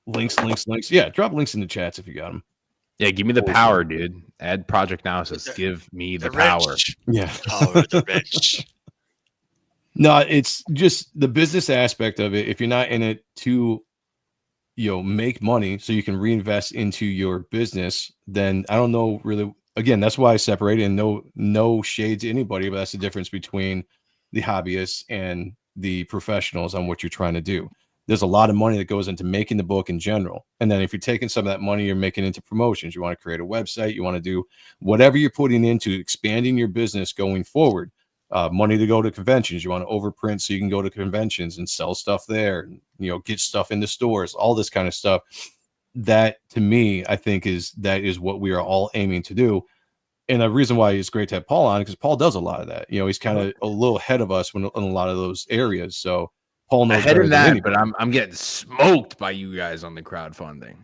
Links. Yeah, drop links in the chats if you got them. Yeah, give me the power, dude. Add Project Naosis. Give me the power. Yeah. Power of the rich. No, it's just the business aspect of it. If you're not in it to, make money so you can reinvest into your business, then I don't know really. Again, that's why I separate, and no shade to anybody, but that's the difference between the hobbyists and the professionals on what you're trying to do. There's a lot of money that goes into making the book in general. And then if you're taking some of that money, you're making into promotions. You want to create a website. You want to do whatever you're putting into expanding your business going forward. Money to go to conventions. You want to overprint so you can go to conventions and sell stuff there. And, get stuff into stores, all this kind of stuff. That to me, I think is what we are all aiming to do. And the reason why it's great to have Paul on, because Paul does a lot of that. He's kind of a little ahead of us in a lot of those areas. So Paul knows ahead of that, but I'm getting smoked by you guys on the crowdfunding.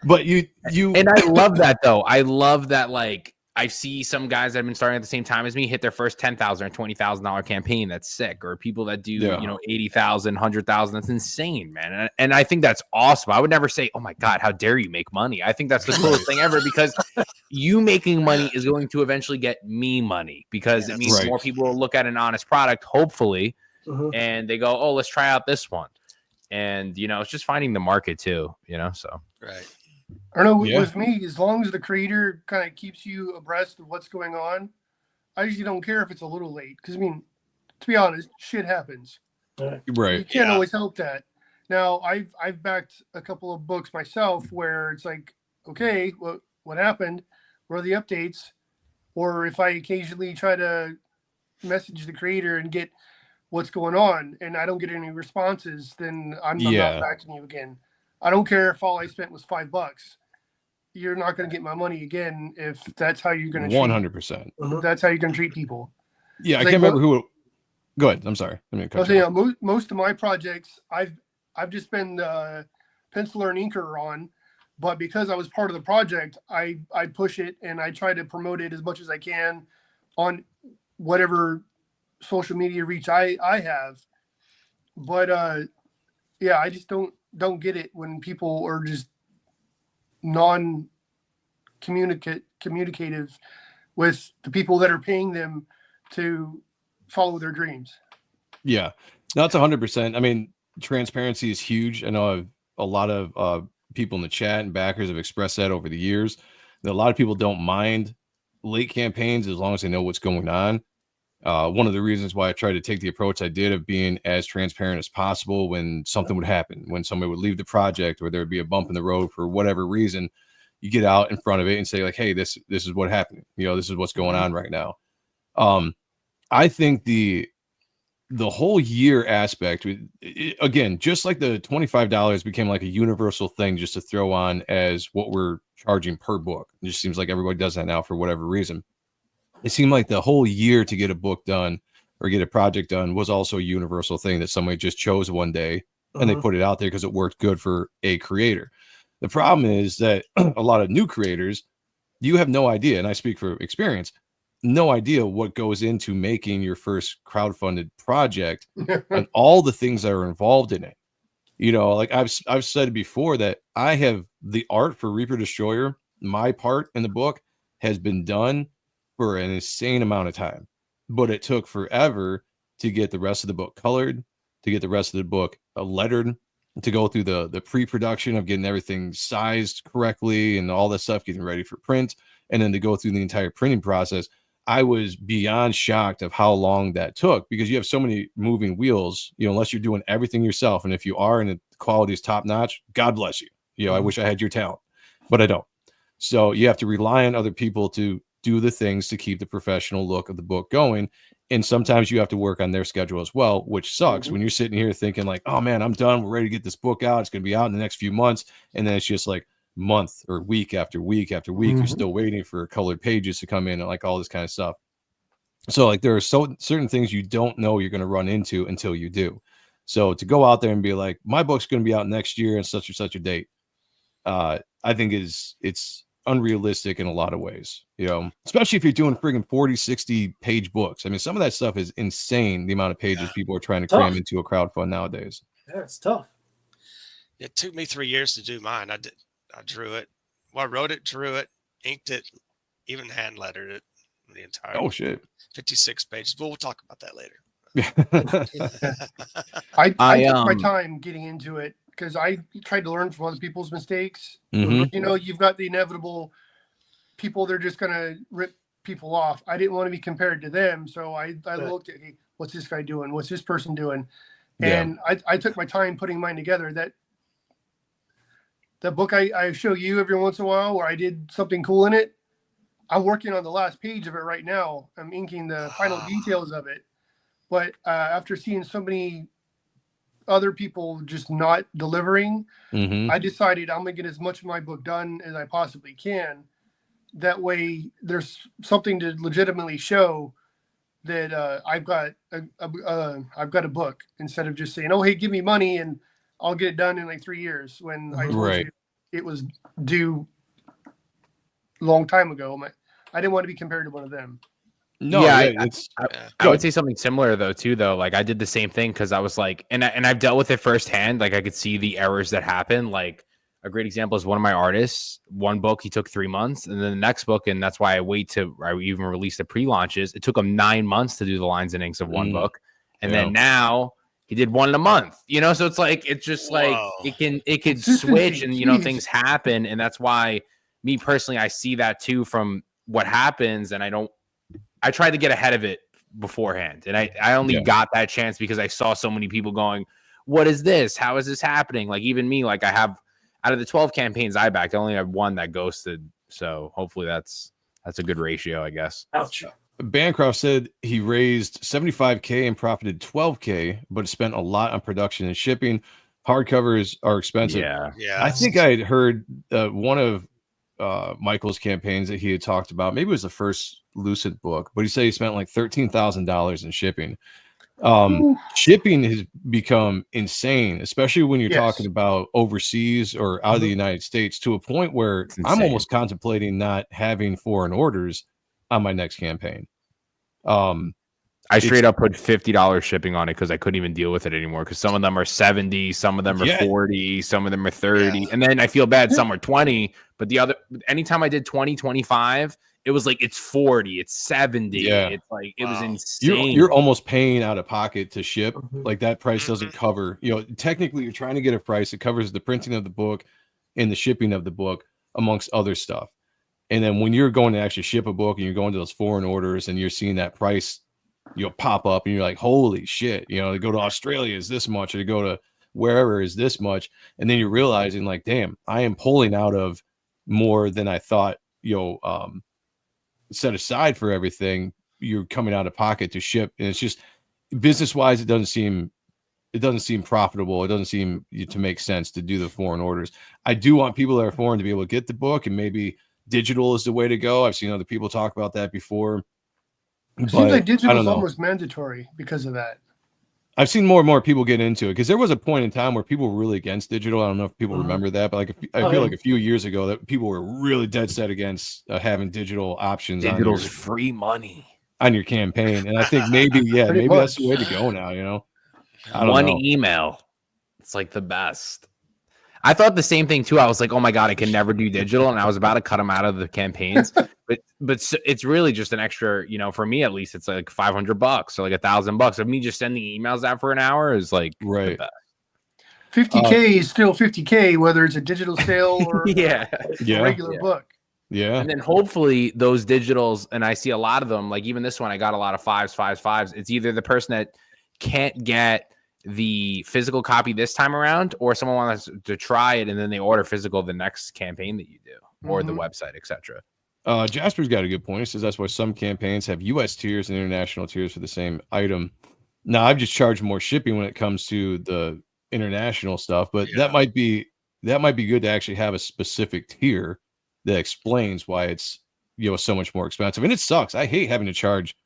But you and I love that though. I love that, like, I see some guys that have been starting at the same time as me hit their first $10,000 or $20,000 campaign. That's sick. Or people that do, $80,000, $100,000. That's insane, man. And I think that's awesome. I would never say, oh my God, how dare you make money? I think that's the coolest thing ever, because you making money is going to eventually get me money, because it means more people will look at an honest product, hopefully, and they go, oh, let's try out this one. And, it's just finding the market too, so. Right. I don't know, with me, as long as the creator kind of keeps you abreast of what's going on, I usually don't care if it's a little late. Because, to be honest, shit happens. Right. You can't always help that. Now, I've backed a couple of books myself where it's like, okay, what happened? What are the updates? Or if I occasionally try to message the creator and get what's going on and I don't get any responses, then I'm not backing you again. I don't care if all I spent was $5. You're not going to get my money again if that's how you're going to 100%. That's how you're going to treat people. Yeah, I can't remember who Go ahead. I'm sorry. I mean, I was saying, most of my projects, I've just been penciler and inker on, but because I was part of the project, I push it and I try to promote it as much as I can on whatever social media reach I have. But yeah, I just don't get it when people are just communicative with the people that are paying them to follow their dreams. Yeah, that's 100%. I mean, transparency is huge. I know a lot of people in the chat and backers have expressed that over the years. That a lot of people don't mind late campaigns as long as they know what's going on. One of the reasons why I tried to take the approach I did of being as transparent as possible when something would happen, when somebody would leave the project or there would be a bump in the road for whatever reason, you get out in front of it and say like, hey, this is what happened. You know, this is what's going on right now. I think the whole year aspect, again, just like the $25 became like a universal thing just to throw on as what we're charging per book. It just seems like everybody does that now for whatever reason. It seemed like the whole year to get a book done or get a project done was also a universal thing that somebody just chose one day and they put it out there because it worked good for a creator. The problem is that a lot of new creators, you have no idea, and I speak for experience, no idea what goes into making your first crowdfunded project and all the things that are involved in it. You know, like I've said before that I have the art for Reaper Destroyer. My part in the book has been done for an insane amount of time, but it took forever to get the rest of the book colored, to get the rest of the book lettered, to go through the pre-production of getting everything sized correctly and all that stuff, getting ready for print, and then to go through the entire printing process. I was beyond shocked of how long that took because you have so many moving wheels, you know, unless you're doing everything yourself. And if you are and the quality is top notch, God bless you. You know, I wish I had your talent, but I don't. So you have to rely on other people to do the things to keep the professional look of the book going. And sometimes you have to work on their schedule as well, which sucks when you're sitting here thinking like, oh man, I'm done. We're ready to get this book out. It's going to be out in the next few months. And then it's just like month or week after week after week, you're still waiting for colored pages to come in and like all this kind of stuff. So like there are certain things you don't know you're going to run into until you do. So to go out there and be like, my book's going to be out next year and such a date, I think it's unrealistic in a lot of ways, you know, especially if you're doing friggin' 40, 60 page books. I mean, some of that stuff is insane. The amount of pages people are trying to cram into a crowdfund nowadays. Yeah, it's tough. It took me 3 years to do mine. I drew it. Well, I wrote it, drew it, inked it, even hand lettered it. The entire 56 pages. But we'll talk about that later. I took my time getting into it because I tried to learn from other people's mistakes. You know, you've got the inevitable people, they're just going to rip people off. I didn't want to be compared to them. So I looked at, hey, what's this guy doing? What's this person doing? And I took my time putting mine together. That book I show you every once in a while where I did something cool in it, I'm working on the last page of it right now. I'm inking the final details of it. But after seeing so many other people just not delivering, I decided I'm going to get as much of my book done as I possibly can. That way there's something to legitimately show that I've got a book, instead of just saying, oh, hey, give me money and I'll get it done in like 3 years when I told you it was due a long time ago. I didn't want to be compared to one of them. No, yeah, I would say something similar though. Like I did the same thing because I was like, and I've dealt with it firsthand. Like I could see the errors that happen. Like a great example is one of my artists. One book he took 3 months, and then the next book, and that's why I even released the pre-launches. It took him 9 months to do the lines and inks of one book, and then now he did one in a month. You know, so it's like it can switch, and you know things happen, and that's why me personally I see that too from what happens, and I tried to get ahead of it beforehand. And I only got that chance because I saw so many people going, what is this? How is this happening? Like even me, like I have out of the 12 campaigns I backed, I only have one that ghosted. So hopefully that's a good ratio, I guess. Ouch. Bancroft said he raised $75K and profited $12K, but spent a lot on production and shipping. Hardcovers are expensive. Yeah. I think I had heard one of Michael's campaigns that he had talked about. Maybe it was the first Lucid book, but he said he spent like $13,000 in shipping. Shipping has become insane, especially when you're Yes. talking about overseas or out of the United States, to a point where I'm almost contemplating not having foreign orders on my next campaign. I straight up put $50 shipping on it because I couldn't even deal with it anymore. Because some of them are 70, some of them are 40, some of them are 30, and then I feel bad. Some are 20, but the other, anytime I did 20, 25, it was like it's 40, it's 70. Yeah. It's like it was insane. You're almost paying out of pocket to ship. Like that price doesn't cover. Technically, you're trying to get a price that covers the printing of the book and the shipping of the book, amongst other stuff. And then when you're going to actually ship a book and you're going to those foreign orders and you're seeing that price, pop up and you're like, holy shit, to go to Australia is this much, or to go to wherever is this much. And then you're realizing like, damn, I am pulling out of more than I thought, set aside for everything. You're coming out of pocket to ship. And it's just business wise, it doesn't seem profitable. It doesn't seem to make sense to do the foreign orders. I do want people that are foreign to be able to get the book, and maybe digital is the way to go. I've seen other people talk about that before. It seems like digital is almost mandatory because of that. I've seen more and more people get into it, because there was a point in time where people were really against digital. I don't know if people remember that, but I feel like a few years ago that people were really dead set against having digital options. Digital's free money on your campaign, and I think maybe that's the way to go now. I don't know. Email, it's like the best. I thought the same thing too. I was like, oh my God, I can never do digital. And I was about to cut them out of the campaigns, but it's really just an extra, for me, at least it's like $500 or like $1,000 of me just sending emails out for an hour is like, right. 50K is still 50K, whether it's a digital sale or a regular book. Yeah. And then hopefully those digitals, and I see a lot of them, like even this one, I got a lot of 5s. It's either the person that can't get the physical copy this time around, or someone wants to try it and then they order physical the next campaign that you do, or the website, etc. Jasper's got a good point. He says that's why some campaigns have US tiers and international tiers for the same item. Now, I've just charged more shipping when it comes to the international stuff, but that might be good to actually have a specific tier that explains why it's so much more expensive. And it sucks. I hate having to charge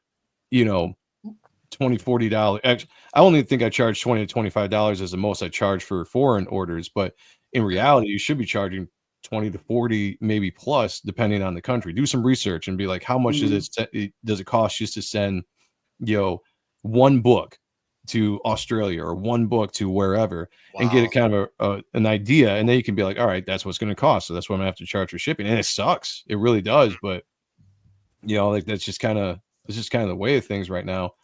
$20-$40. Actually, I only think I charge $20 to $25 as the most I charge for foreign orders, but in reality, you should be charging $20 to $40, maybe plus, depending on the country. Do some research and be like, how much does it cost just to send one book to Australia or one book to wherever, and get it kind of an idea, and then you can be like, all right, that's what's going to cost, so that's what I'm gonna have to charge for shipping. And it sucks, it really does, but like that's just kind of the way of things right now.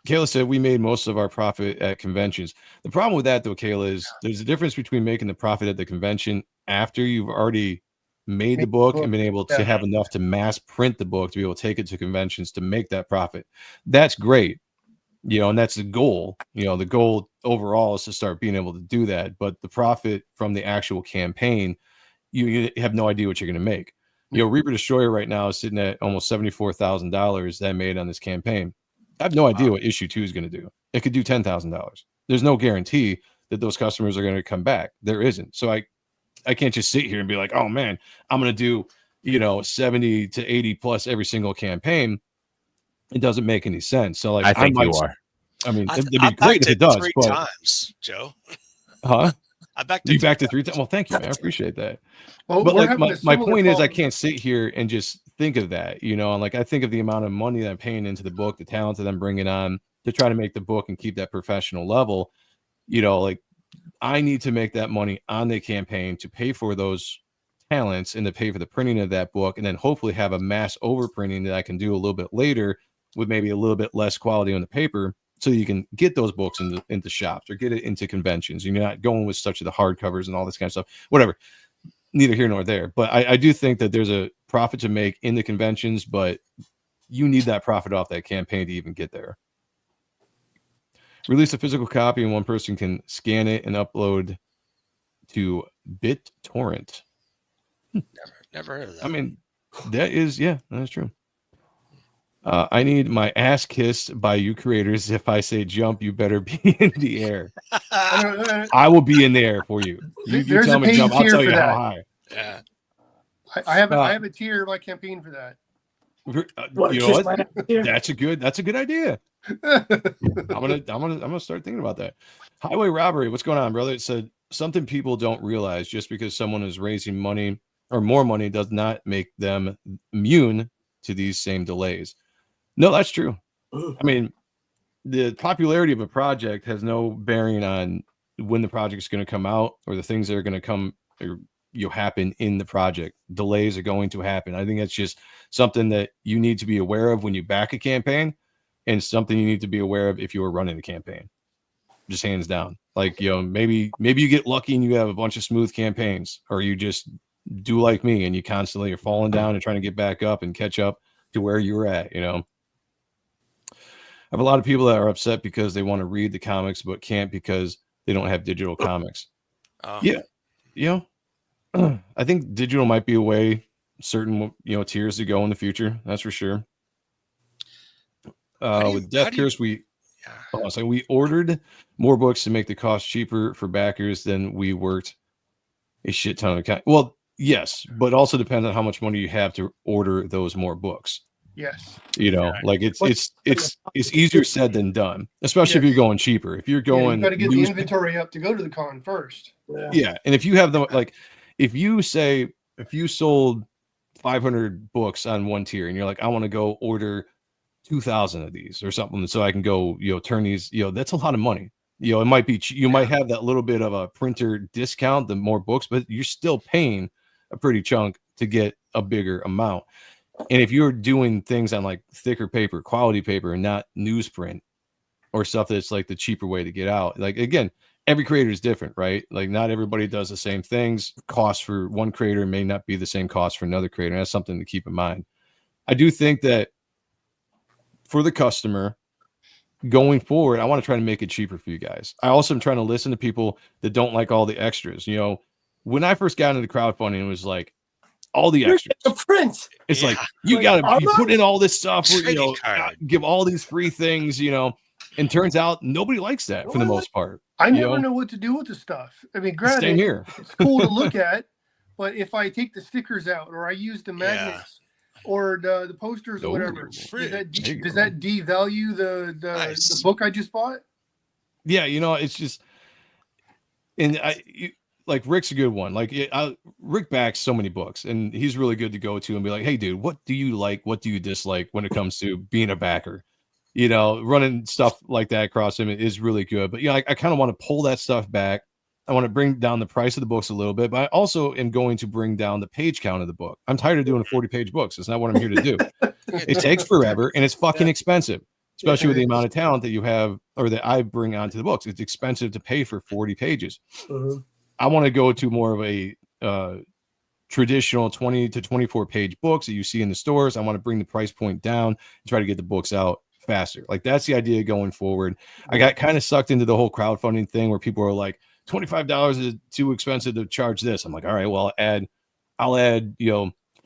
Kayla said we made most of our profit at conventions. The problem with that, though, Kayla, is there's a difference between making the profit at the convention after you've already made the book and been able to have enough to mass print the book to be able to take it to conventions to make that profit. That's great, and that's the goal. The goal overall is to start being able to do that. But the profit from the actual campaign, you have no idea what you're going to make. Reaper Destroyer right now is sitting at almost $74,000 that I made on this campaign. I have no idea what issue 2 is going to do. It could do $10,000. There's no guarantee that those customers are going to come back. There isn't. So I can't just sit here and be like, oh man, I'm going to do 70 to 80 plus every single campaign. It doesn't make any sense. So I think you are. I mean, it'd be great if it does. Three times, Joe. Huh? I backed you backed it 3 times. Well, thank you, man. I appreciate that. Well, but like my point is, I can't sit here and just think of that, and like I think of the amount of money that I'm paying into the book, the talent that I'm bringing on to try to make the book and keep that professional level. Like I need to make that money on the campaign to pay for those talents and to pay for the printing of that book, and then hopefully have a mass overprinting that I can do a little bit later with maybe a little bit less quality on the paper, so you can get those books into shops or get it into conventions. You're not going with such of the hardcovers and all this kind of stuff, whatever. Neither here nor there. But I do think that there's a profit to make in the conventions, but you need that profit off that campaign to even get there. Release a physical copy and one person can scan it and upload to BitTorrent. Never heard of that. I mean, that's true. I need my ass kissed by you creators. If I say jump, you better be in the air. I will be in the air for you. You tell me jump, I'll tell you how high. Yeah. I have a tier in my campaign for that. What, You know kiss what? my ass here? That's a good idea. I'm gonna start thinking about that. Highway robbery. What's going on, brother? It said something people don't realize: just because someone is raising money or more money does not make them immune to these same delays. No, that's true. I mean, the popularity of a project has no bearing on when the project is going to come out or the things that are going to come or happen in the project. Delays are going to happen. I think that's just something that you need to be aware of when you back a campaign, and something you need to be aware of if you are running a campaign. Just hands down. Like, maybe you get lucky and you have a bunch of smooth campaigns, or you just do like me and you constantly are falling down and trying to get back up and catch up to where you were at. I have a lot of people that are upset because they want to read the comics but can't because they don't have digital comics. Yeah. I think digital might be a way certain tiers to go in the future. That's for sure. With Death Curse, we ordered more books to make the cost cheaper for backers than we worked a shit ton of. Well, yes, but also depends on how much money you have to order those more books. Yes. Like it's easier said than done, especially if you're going cheaper. If you're going, you got to get the inventory up to go to the con first. Yeah. And if you have them, like, if you sold 500 books on one tier and you're like, I want to go order 2,000 of these or something, so I can go, turn these, that's a lot of money. It might be, you might have that little bit of a printer discount, the more books, but you're still paying a pretty chunk to get a bigger amount. And if you're doing things on like thicker paper, quality paper, and not newsprint or stuff that's like the cheaper way to get out, like, again, every creator is different, right? Like, not everybody does the same things. Cost for one creator may not be the same cost for another creator. And that's something to keep in mind. I do think that for the customer going forward, I want to try to make it cheaper for you guys. I also am trying to listen to people that don't like all the extras. When I first got into crowdfunding, it was like, all the extras. The print. It's like you put in all this stuff, give all these free things, and turns out nobody likes that for the most part. I never know what to do with the stuff. I mean, granted, same here. It's cool to look at, but if I take the stickers out or I use the magnets or the posters or whatever, does that devalue the book I just bought? Yeah, it's just, and like Rick's a good one. Like Rick backs so many books, and he's really good to go to and be like, hey, dude, what do you like? What do you dislike when it comes to being a backer? Running stuff like that across him is really good. But I kind of want to pull that stuff back. I want to bring down the price of the books a little bit, but I also am going to bring down the page count of the book. I'm tired of doing 40-page books. It's not what I'm here to do. It takes forever, and it's fucking expensive, especially with the amount of talent that you have or that I bring onto the books. It's expensive to pay for 40 pages. I want to go to more of a traditional 20 to 24 page books that you see in the stores. I want to bring the price point down and try to get the books out faster. Like, that's the idea going forward. I got kind of sucked into the whole crowdfunding thing where people are like, $25 is too expensive to charge this. I'm like, all right, well, I'll add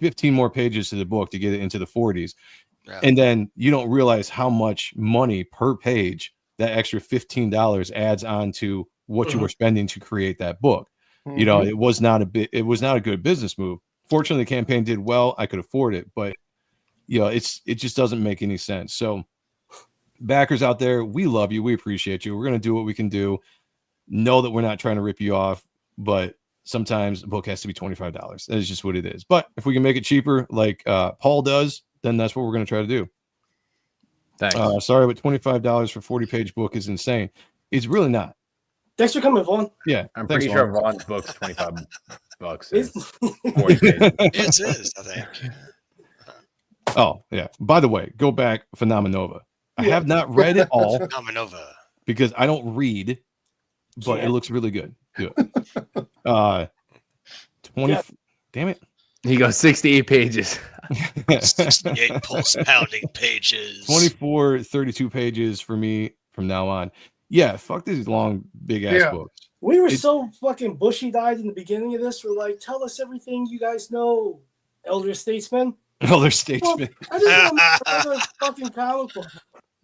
15 more pages to the book to get it into the 40s. Yeah. And then you don't realize how much money per page that extra $15 adds on to what you were spending to create that book. It was not a good business move. Fortunately, the campaign did well. I could afford it, but it just doesn't make any sense. So backers out there, we love you. We appreciate you. We're going to do what we can do. Know that we're not trying to rip you off, but sometimes a book has to be $25. That is just what it is. But if we can make it cheaper, like Paul does, then that's what we're going to try to do. Thanks. Sorry, but $25 for 40-page book is insane. It's really not. Thanks for coming, Vaughn. Yeah, I'm pretty sure Vaughn's book's $25. Is 40 pages. It is, I think. Oh, yeah. By the way, go back Phenomenova. I have not read it all Phenomenova because I don't read, but it looks really good. 20. Damn it. He goes 68 pages. 68 pulse pounding pages. 24, 32 pages for me from now on. Yeah, fuck these long, big ass books. We were so fucking bushy-eyed in the beginning of this. We're like, tell us everything you guys know, elder statesman. Elder statesman. Well, I just want another fucking comic book.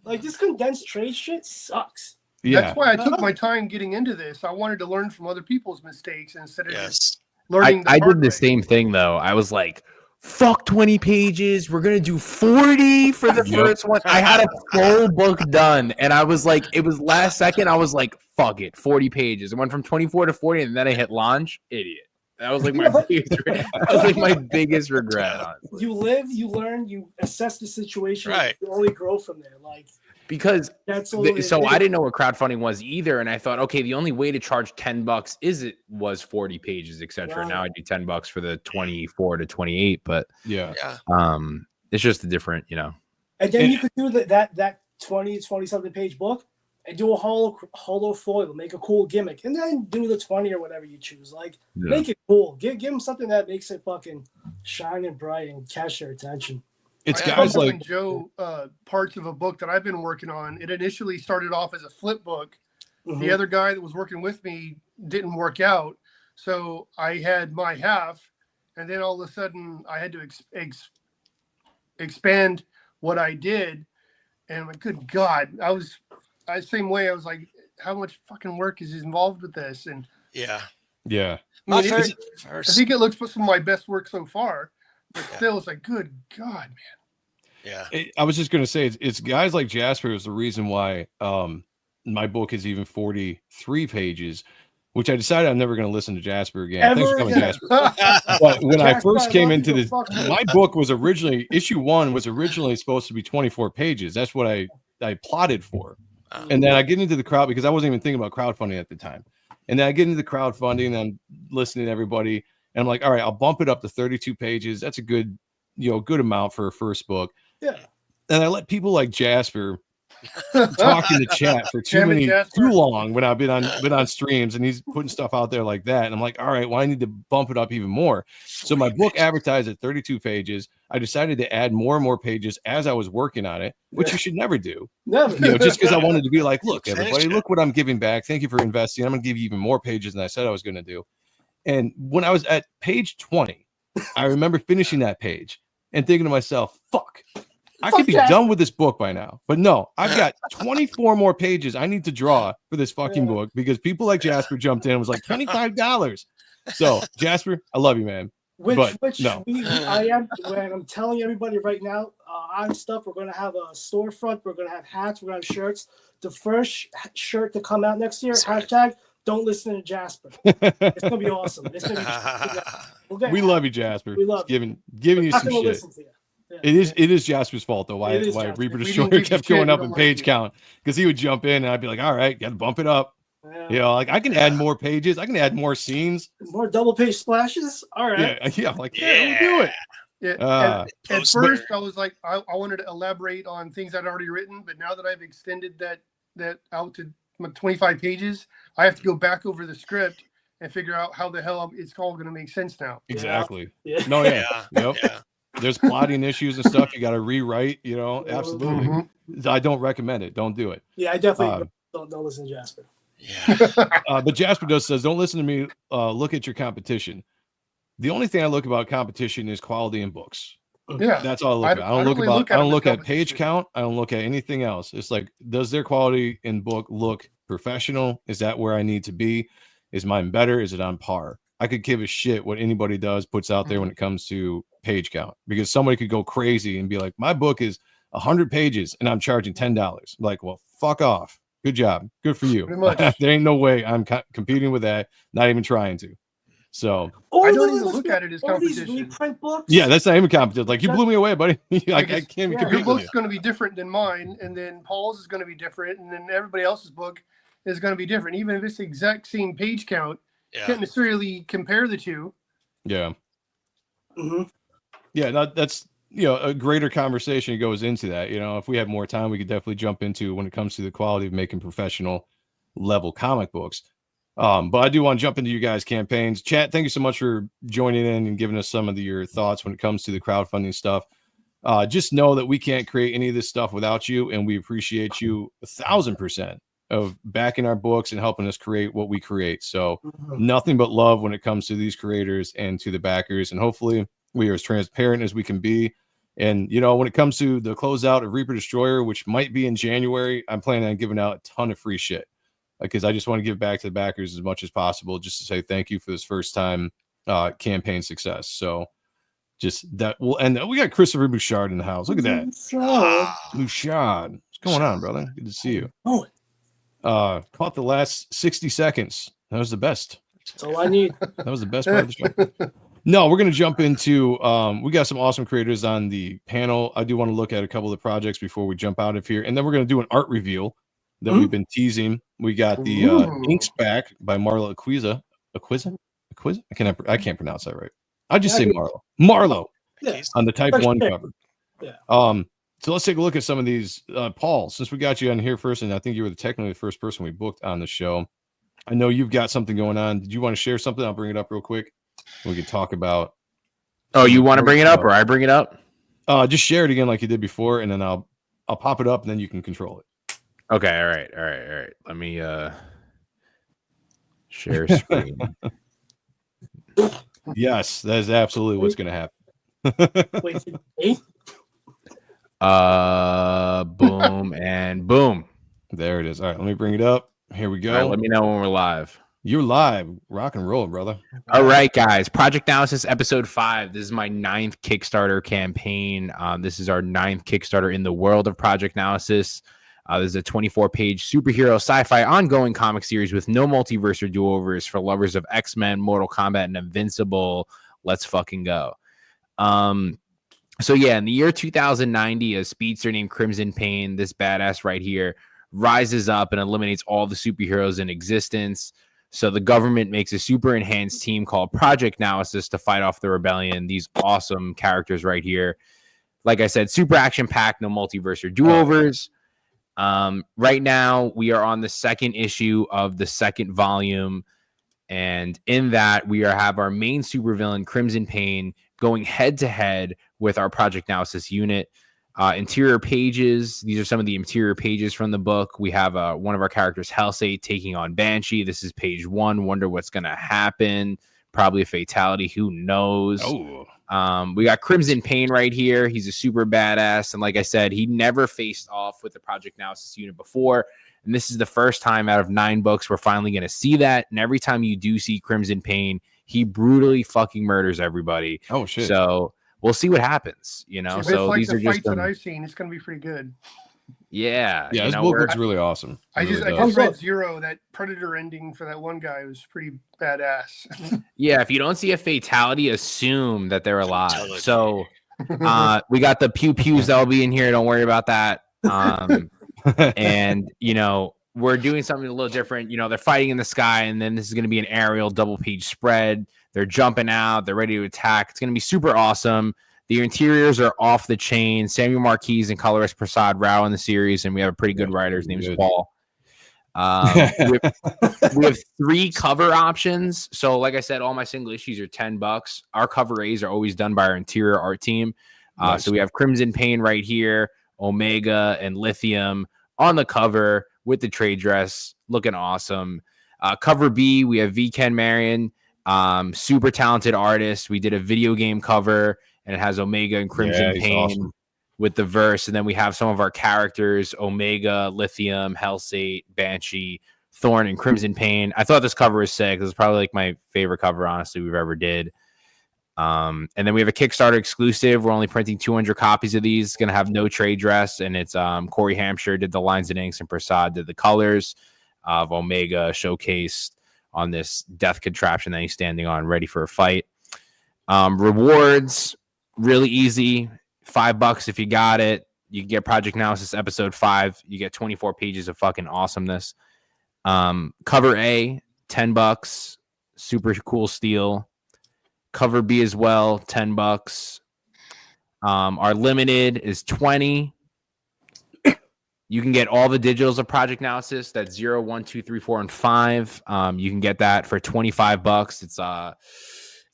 Like, this condensed trade shit sucks. Yeah. That's why I took my time getting into this. I wanted to learn from other people's mistakes instead of just learning. I did the same thing though. I was like, fuck 20 pages. We're going to do 40 for the first one. I had a full book done, and I was like, it was last second. I was like, fuck it, 40 pages. It went from 24 to 40, and then I hit launch. Idiot. That was like my biggest regret. Honestly. You live, you learn, you assess the situation. Right. You only grow from there. Like, because that's all so I didn't know what crowdfunding was either, and I thought, okay, the only way to charge $10 was 40 pages, etc. Right. Now I do $10 for the 24 to 28, but Yeah. it's just a different, And then you could do that 20 something page book and do a hollow foil, make a cool gimmick, and then do the 20 or whatever you choose. Like, make it cool. Give them something that makes it fucking shine and bright and catch their attention. It's guys like Joe, parts of a book that I've been working on. It initially started off as a flip book. Mm-hmm. The other guy that was working with me didn't work out, so I had my half, and then all of a sudden I had to expand what I did, and I'm like, good God, I was same way. I was like, how much fucking work is involved with this? And yeah. I think it looks for some of my best work so far. But still, it's like, good God, man. Yeah. I was just going to say, it's guys like Jasper is the reason why my book is even 43 pages, which I decided I'm never going to listen to Jasper again. Thanks for coming, Jasper. But when I first came into this, my book was originally, issue 1 was originally supposed to be 24 pages. That's what I plotted for. And then I get into the crowd because I wasn't even thinking about crowdfunding at the time. And then I get into the crowdfunding and I'm listening to everybody. And I'm like, all right, I'll bump it up to 32 pages. That's a good amount for a first book. Yeah. And I let people like Jasper talk in the chat for too long when I've been on streams, and he's putting stuff out there like that. And I'm like, all right, well, I need to bump it up even more. So my book advertised at 32 pages. I decided to add more and more pages as I was working on it, which you should never do. Never. Just because I wanted to be like, look, everybody, look what I'm giving back. Thank you for investing. I'm going to give you even more pages than I said I was going to do. And when I was at page 20, I remember finishing that page and thinking to myself, fuck, I could be done with this book by now. But no, I've got 24 more pages I need to draw for this fucking book because people like Jasper jumped in and was like, $25. So, Jasper, I love you, man. I'm telling everybody right now, on stuff, we're going to have a storefront. We're going to have hats. We're going to have shirts. The first shirt to come out next year, hashtag, don't listen to Jasper. It's gonna be awesome. It's gonna be, we love you, Jasper. We love giving you some shit. It is Jasper's fault though. Why Reaper Destroyer kept going up in page count, because he would jump in and I'd be like, all right, gotta bump it up. Yeah. Like I can add more pages, I can add more scenes, more double page splashes. All right. Yeah. Like we'll do it. Yeah. At first, I was like, I wanted to elaborate on things I'd already written, but now that I've extended that out to 25 pages, I have to go back over the script and figure out how the hell it's all going to make sense now. Exactly. Yep. There's plotting issues and stuff you got to rewrite. Absolutely. Mm-hmm. I don't recommend it. Don't do it. Yeah, I definitely don't listen to Jasper. Yeah. But Jasper says, don't listen to me. Look at your competition. The only thing I look about competition is quality in books. Yeah, that's all I look at. I don't look at page count. I don't look at anything else. It's like, does their quality in book look professional? Is that where I need to be? Is mine better? Is it on par? I could give a shit what anybody puts out there when it comes to page count, because somebody could go crazy and be like, my book is 100 pages and I'm charging $10. Like, well, fuck off. Good job. Good for you. There ain't no way I'm competing with that. Not even trying to. So I don't even look at it as competition. These reprint books? Yeah, that's not even competition. Like, you blew me away, buddy. I can't even compete. Your book's going to be different than mine, and then Paul's is going to be different, and then everybody else's book is going to be different. Even if it's the exact same page count, you can't necessarily compare the two. Yeah. Mm-hmm. Yeah, that's a greater conversation goes into that. If we have more time, we could definitely jump into when it comes to the quality of making professional level comic books. But I do want to jump into you guys' campaigns. Chat, thank you so much for joining in and giving us some of your thoughts when it comes to the crowdfunding stuff. Just know that we can't create any of this stuff without you, and we appreciate you 1,000% of backing our books and helping us create what we create. So nothing but love when it comes to these creators and to the backers, and hopefully we are as transparent as we can be. And, when it comes to the closeout of Reaper Destroyer, which might be in January, I'm planning on giving out a ton of free shit, because I just want to give back to the backers as much as possible, just to say thank you for this first time campaign success. So just that will end. We got Christopher Bouchard in the house. Look at that. Bouchard. What's going on, brother? Good to see you. Caught the last 60 seconds. That was the best. That's all I need. That was the best part of the show. No, we're going to jump into, we got some awesome creators on the panel. I do want to look at a couple of the projects before we jump out of here. And then we're going to do an art reveal that we've been teasing. We got the Inks back by Marlo Aquiza. Aquiza? I can't pronounce that right. I just say Marlo. Marlo on the Type 1 cover. Yeah. So let's take a look at some of these. Paul, since we got you on here first, and I think you were technically the first person we booked on the show. I know you've got something going on. Did you want to share something? I'll bring it up real quick. We can talk about. Oh, you want to bring it up, or I bring it up? Just share it again like you did before, and then I'll pop it up, and then you can control it. Okay. All right. Let me share screen. Yes, that is absolutely what's going to happen. Wait, me? Boom and boom. There it is. All right, let me bring it up. Here we go. All right, let me know when we're live. You're live. Rock and roll, brother. All right, guys. Project Naosis episode 5. This is my 9th Kickstarter campaign. This is our 9th Kickstarter in the world of Project Naosis. This is a 24-page superhero sci-fi ongoing comic series with no multiverse or do-overs for lovers of X-Men, Mortal Kombat, and Invincible. Let's fucking go. So yeah, in the year 2090, a speedster named Crimson Pain, this badass right here, rises up and eliminates all the superheroes in existence. So the government makes a super enhanced team called Project Naosis to fight off the rebellion. These awesome characters right here. Like I said, super action-packed, no multiverse or do-overs. Right now, we are on the 2nd issue of the 2nd volume. And in that, we have our main supervillain, Crimson Pain, going head-to-head with our Project Naosis unit. Interior pages. These are some of the interior pages from the book. We have one of our characters, Hellsate, taking on Banshee. This is page 1. Wonder what's going to happen. Probably a fatality. Who knows? We got Crimson Pain right here. He's a super badass. And like I said, he never faced off with the Project Naosis unit before. And this is the first time out of 9 books we're finally going to see that. And every time you do see Crimson Pain, he brutally fucking murders everybody. Oh, shit. So we'll see what happens, you know. So like these the are just fights that I've seen. It's going to be pretty good. Yeah. This book looks really awesome. I just read Zero. That Predator ending for that one guy was pretty badass. Yeah, if you don't see a fatality, assume that they're alive. So we got the pew pews that'll be in here. Don't worry about that. And you know, we're doing something a little different. You know, they're fighting in the sky, and then this is going to be an aerial double page spread. They're jumping out. They're ready to attack. It's going to be super awesome. The interiors are off the chain. Samuel Marquise and colorist Prasad Rao in the series, and we have a pretty good writer. His name is Paul. We have 3 cover options. So, like I said, all my single issues are $10. Our cover A's are always done by our interior art team. Nice. So we have Crimson Pain right here, Omega, and Lithium on the cover with the trade dress, looking awesome. Cover B, we have V. Ken Marion, super talented artist. We did a video game cover, and it has Omega and Crimson Pain awesome with the verse. And then we have some of our characters, Omega, Lithium, Hellsate, Banshee, Thorn, and Crimson Pain. I thought this cover was sick. This is probably like my favorite cover, honestly, we've ever did. And then we have a Kickstarter exclusive. We're only printing 200 copies of these. It's going to have no trade dress. And it's Corey Hampshire did the lines and inks, and Prasad did the colors of Omega showcased on this death contraption that he's standing on, ready for a fight. Rewards, really easy. $5 if you got it. You get Project Naosis episode 5. You get 24 pages of fucking awesomeness. Cover A, $10. Super cool steel. Cover B as well, $10. Our limited is 20. You can get all the digitals of Project Naosis. That's 0, 1, 2, 3, 4, and 5. You can get that for $25. It's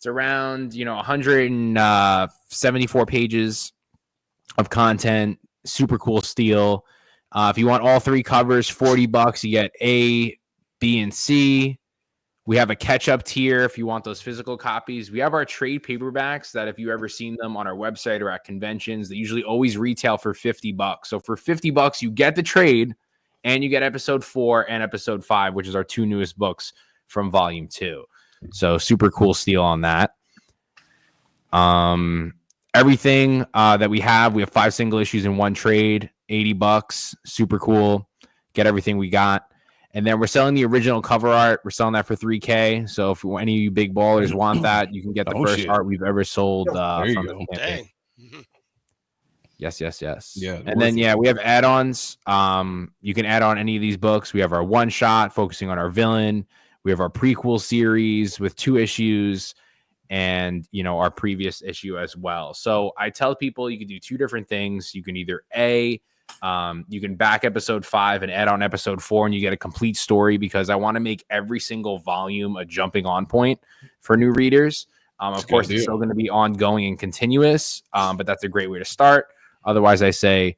around 174 pages of content. Super cool steel. If you want all 3 covers, $40. You get A, B, and C. We have a catch-up tier if you want those physical copies. We have our trade paperbacks that if you ever seen them on our website or at conventions, they usually always retail for $50. So for $50, you get the trade and you get episode 4 and episode 5, which is our 2 newest books from volume 2. So super cool steal on that. Everything that we have 5 single issues in one trade, $80, super cool. Get everything we got. And then we're selling the original cover art. We're selling that for $3K. So if any of you big ballers want that, you can get the first art we've ever sold. There you from go. the campaign. Dang. Yes. Yeah. And then we have add-ons. You can add on any of these books. We have our one shot focusing on our villain. We have our prequel series with 2 issues, and our previous issue as well. So I tell people you can do 2 different things. You can either you can back episode 5 and add on episode 4, and you get a complete story, because I want to make every single volume a jumping on point for new readers. Of course, it's still going to be ongoing and continuous, but that's a great way to start. Otherwise, I say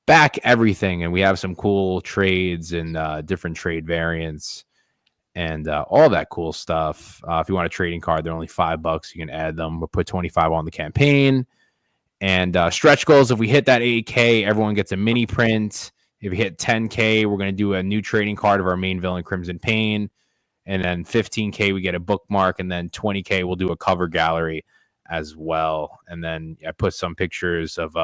back everything, and we have some cool trades and different trade variants and all that cool stuff. If you want a trading card, they're only $5. You can add them. We'll put 25 on the campaign. And stretch goals, if we hit that 8K, everyone gets a mini print. If we hit 10K, we're going to do a new trading card of our main villain, Crimson Pain. And then 15K, we get a bookmark. And then 20K, we'll do a cover gallery as well. And then I put some pictures of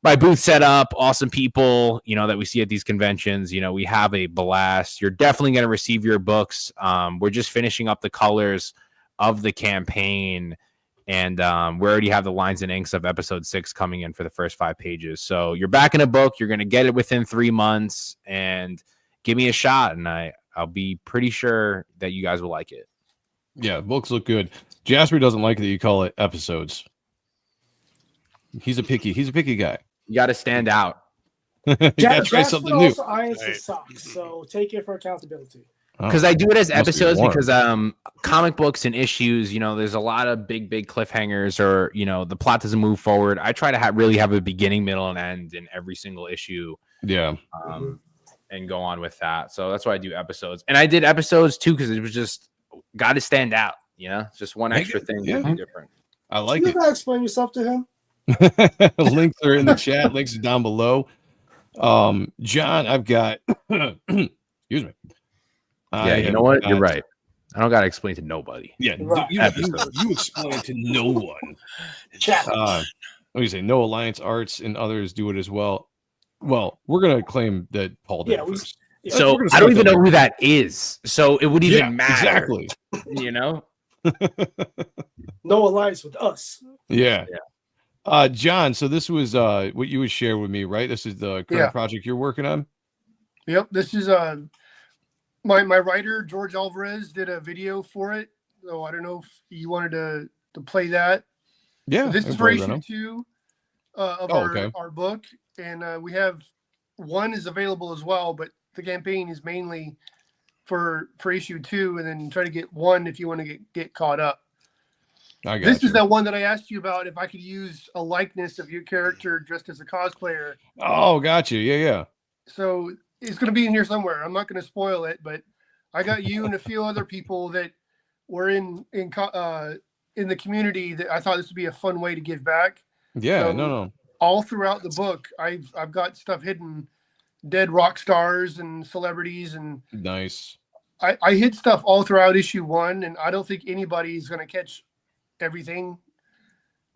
my booth set up, awesome people, that we see at these conventions. We have a blast. You're definitely going to receive your books. We're just finishing up the colors of the campaign, and we already have the lines and inks of episode 6 coming in for the first 5 pages. So you're back in a book. You're going to get it within 3 months, and give me a shot, and I'll be pretty sure that you guys will like it. Yeah, books look good. Jasper doesn't like that you call it episodes. He's a picky guy. You got to stand out. You gotta try Jasper something new. also irons his socks, so take it for accountability. Because I do it as episodes, because comic books and issues, there's a lot of big cliffhangers, or the plot doesn't move forward. I try to really have a beginning, middle, and end in every single issue. Yeah. And go on with that. So that's why I do episodes. And I did episodes too, because it was just got to stand out. It's just one extra thing to be different. I like you it. You gotta explain yourself to him. Links are in the chat. Links are down below. John, I've got excuse me. Yeah, you know what? You're right. I don't got to explain to nobody. Yeah, right. you explain to no one. Let me say, No Alliance Arts and others do it as well. Well, we're gonna claim that Paul did first. So I don't even know who that is. So it would even matter. Exactly. No alliance with us. Yeah. John, so this was what you would share with me, right? This is the current project you're working on. Yep, this is my writer George Alvarez did a video for it. So I don't know if you wanted to play that. Yeah, this is for issue 2 of our book, and we have 1 is available as well, but the campaign is mainly for issue 2, and then try to get 1 if you want to get caught up. This is that one that I asked you about, if I could use a likeness of your character dressed as a cosplayer. Oh, gotcha. Yeah. So it's going to be in here somewhere. I'm not going to spoil it, but I got you and a few other people that were in the community that I thought this would be a fun way to give back. Yeah, so no. All throughout the book, I've got stuff hidden, dead rock stars and celebrities, and nice. I hid stuff all throughout issue 1, and I don't think anybody's going to catch everything,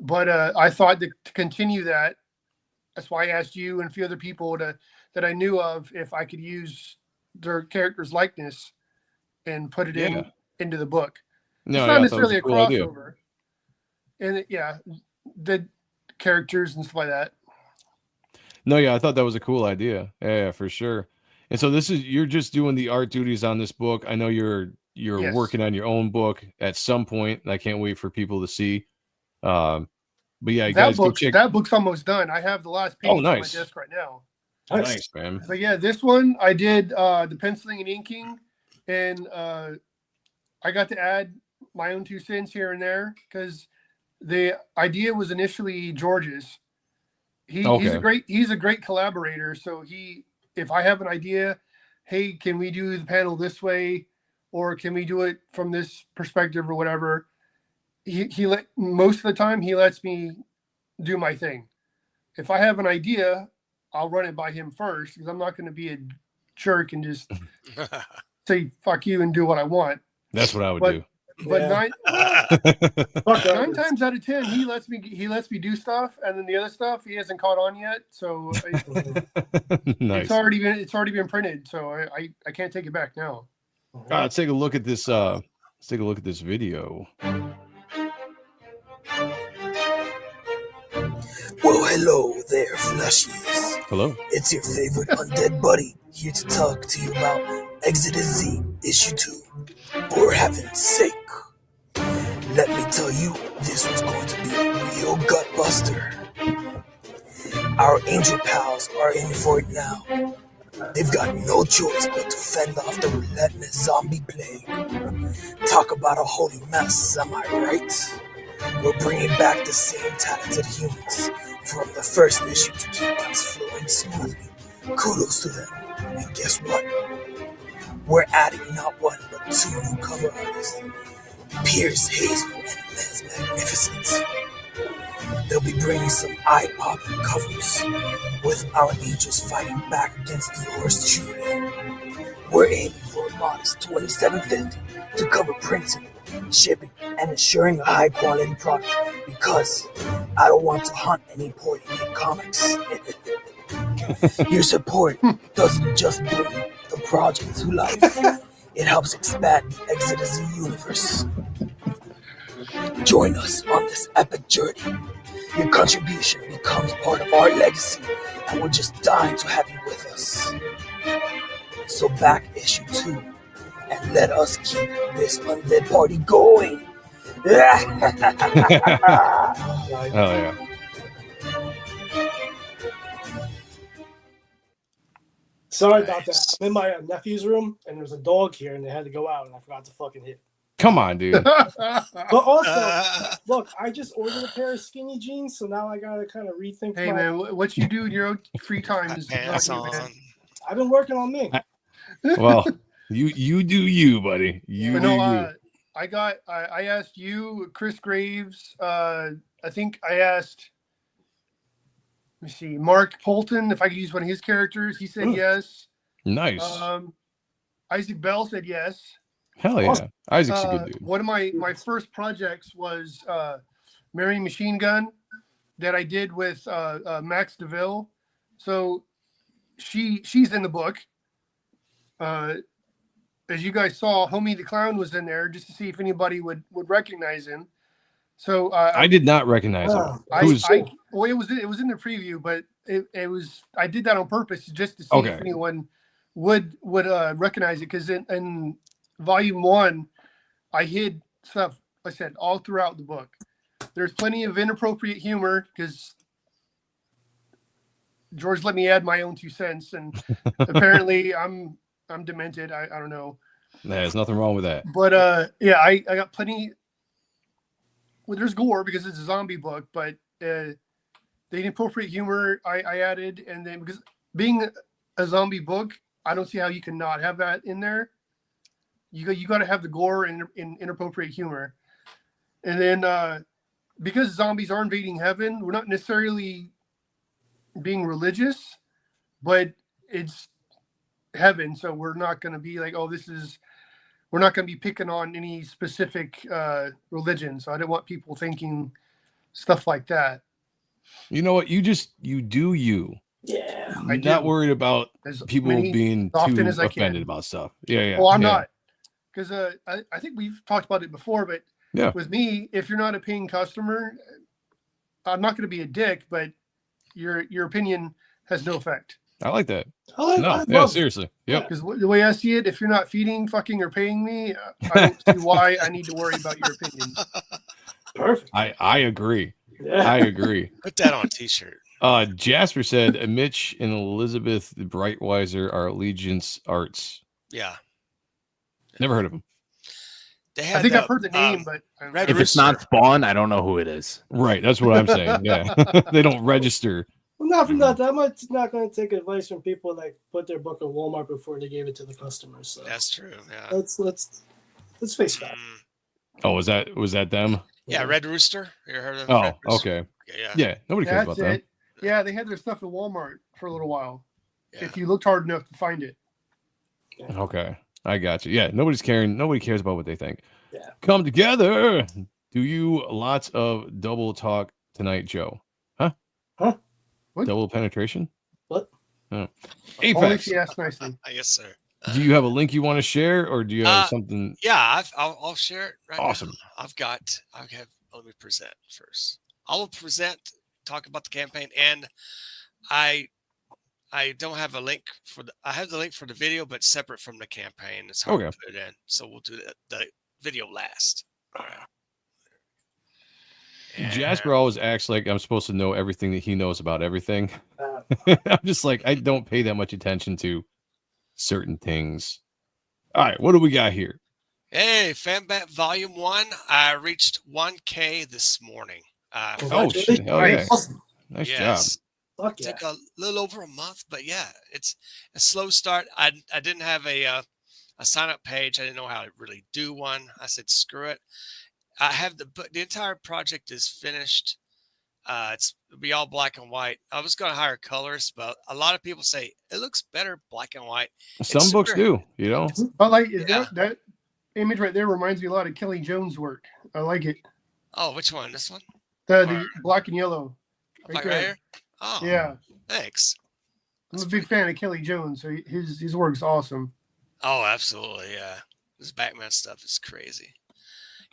but I thought to continue that. That's why I asked you and a few other people that I knew of if I could use their character's likeness and put it into the book. It's not necessarily a crossover, and the characters and stuff like that. No, I thought that was a cool idea. Yeah, for sure. And so you're just doing the art duties on this book. I know you're working on your own book at some point. I can't wait for people to see. But yeah, that book's almost done. I have the last page on my desk right now. Nice, man. But yeah, this one I did the penciling and inking, and I got to add my own 2 cents here and there, because the idea was initially George's. He's a great collaborator. So if I have an idea, hey, can we do the panel this way, or can we do it from this perspective or whatever? Most of the time he lets me do my thing. If I have an idea, I'll run it by him first, because I'm not going to be a jerk and just say fuck you and do what I want. That's what I would do. But Yeah. nine Fuck times out of 10, he lets me do stuff, and then the other stuff he hasn't caught on yet. So Nice. it's already been printed. So I can't take it back now. Let's take a look at this. Let's take a look at this video. Well, hello there, fleshies. Hello. It's your favorite undead buddy here to talk to you about Exodus Z issue 2. For heaven's sake, let me tell you, this was going to be a real gut buster. Our angel pals are in for it now. They've got no choice but to fend off the relentless zombie plague. Talk about a holy mess, am I right? We're bringing back the same talented humans from the first issue to keep things flowing smoothly. Kudos to them. And guess what? We're adding not one but 2 new cover artists, Pierce, Hazel, and Les Magnificent. They'll be bringing some eye-popping covers, with our angels fighting back against the horse Julie. We're aiming for a modest $27.50 to cover printing, shipping, and ensuring a high-quality product, because I don't want to hunt any poorly made comics. Your support doesn't just bring the project to life, it helps expand the Exodus universe. Join us on this epic journey. Your contribution becomes part of our legacy, and we're just dying to have you with us. So back issue 2, and let us keep this undead party going. Oh yeah. Sorry about that. I'm in my nephew's room, and there's a dog here, and they had to go out, and I forgot to fucking hit. Come on, dude. But also, look, I just ordered a pair of skinny jeans, so now I gotta kind of rethink. Hey man, what you do in your own free time is Pants not you, on. man. I've been working on me. Well, you do you, buddy. You But do no, you. I asked you, Chris Graves. I think I asked. Let me see, Mark Polton, if I could use one of his characters. He said yes. Nice. Isaac Bell said yes. Hell yeah. Isaac's a good dude. One of my first projects was Mary Machine Gun that I did with Max DeVille. So she's in the book. As you guys saw, Homie the Clown was in there just to see if anybody would recognize him. So I did not recognize him. Well, it was in the preview, but it was, I did that on purpose just to see if anyone would recognize it, because in volume 1, I hid stuff, I said, all throughout the book. There's plenty of inappropriate humor because George let me add my own 2 cents, and apparently I'm demented. I don't know. There's nothing wrong with that. But yeah, I got plenty. Well, there's gore because it's a zombie book, but the inappropriate humor I added, and then because being a zombie book, I don't see how you can not have that in there. You got to have the gore and inappropriate humor, and then because zombies are invading heaven, we're not necessarily being religious, but it's heaven, so we're not going to be like, oh, we're not going to be picking on any specific religion. So I don't want people thinking stuff like that. You know what? You do you. Yeah. I'm not worried about people being too offended about stuff. Yeah. Well, I'm not. Because I think we've talked about it before, but with me, if you're not a paying customer, I'm not going to be a dick, but your opinion has no effect. I like that. Seriously. Yep. Because the way I see it, if you're not feeding, fucking, or paying me, I don't see why I need to worry about your opinion. Perfect. I agree. Yeah. I agree. Put that on a t-shirt. Jasper said Mitch and Elizabeth Brightweiser are Allegiance Arts. Yeah. Never heard of them. I think I've heard the name, but if it's not Spawn, I don't know who it is. Right. That's what I'm saying. Yeah. They don't register. Well, not from that. I'm not going to take advice from people that put their book at Walmart before they gave it to the customers. So that's true. Yeah. Let's face fact. Oh, was that them? Yeah, Red Rooster. You heard of Red Rooster? Okay. Yeah. Nobody cares about that. Yeah, they had their stuff at Walmart for a little while. Yeah. If you looked hard enough to find it. Okay. I got you. Yeah, nobody's caring. Nobody cares about what they think. come together. Do you lots of double talk tonight, Joe? Huh? What? Double penetration? What? Oh. Only Apex, she asked nicely. Yes, sir. do you have a link you want to share, or do you have something? Yeah, I'll share it right Awesome. now. Let me present first. I will talk about the campaign, and I don't have a link I have the link for the video, but separate from the campaign. It's hard to put it in. So we'll do the video last. All right. Jasper always acts like I'm supposed to know everything that he knows about everything. I'm just like, I don't pay that much attention to certain things. All right, what do we got here? Hey, FanBat Volume 1. I reached 1K this morning. Oh, shit. Hell yeah. Awesome. Nice Yes. job. Fuck yeah. Took a little over a month, but yeah, it's a slow start. I didn't have a sign-up page. I didn't know how to really do one. I said, screw it. I have the entire project is finished. It'll be all black and white. I was going to hire colors, but a lot of people say it looks better black and white. Some books do, you know. But like that image right there reminds me a lot of Kelly Jones' work. I like it. Oh, which one? This one? The black and yellow. Right here? Oh, yeah. Thanks. I'm a big fan of Kelly Jones, so his work's awesome. Oh, absolutely. Yeah. This Batman stuff is crazy.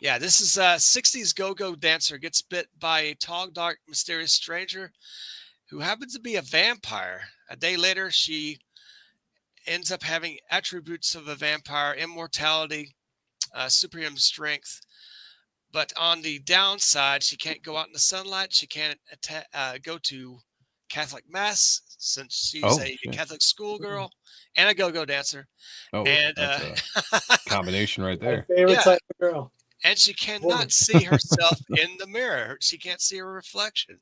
Yeah, this is a 60s go-go dancer gets bit by a tall, dark, mysterious stranger who happens to be a vampire. A day later, she ends up having attributes of a vampire, immortality, superhuman strength. But on the downside, she can't go out in the sunlight. She can't go to Catholic Mass since she's a Catholic schoolgirl and a go-go dancer. Oh, and that's a combination right there. My favorite type of girl. And she cannot see herself in the mirror. She can't see her reflection.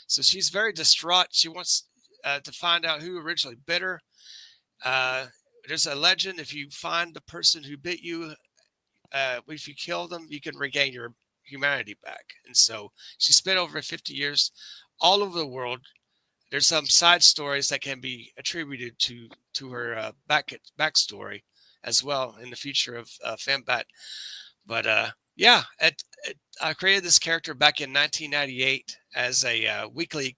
So she's very distraught. She wants to find out who originally bit her. There's a legend. If you find the person who bit you, if you kill them, you can regain your humanity back. And so she spent over 50 years all over the world. There's some side stories that can be attributed to her backstory as well in the future of FemBat. But yeah, I created this character back in 1998 as a weekly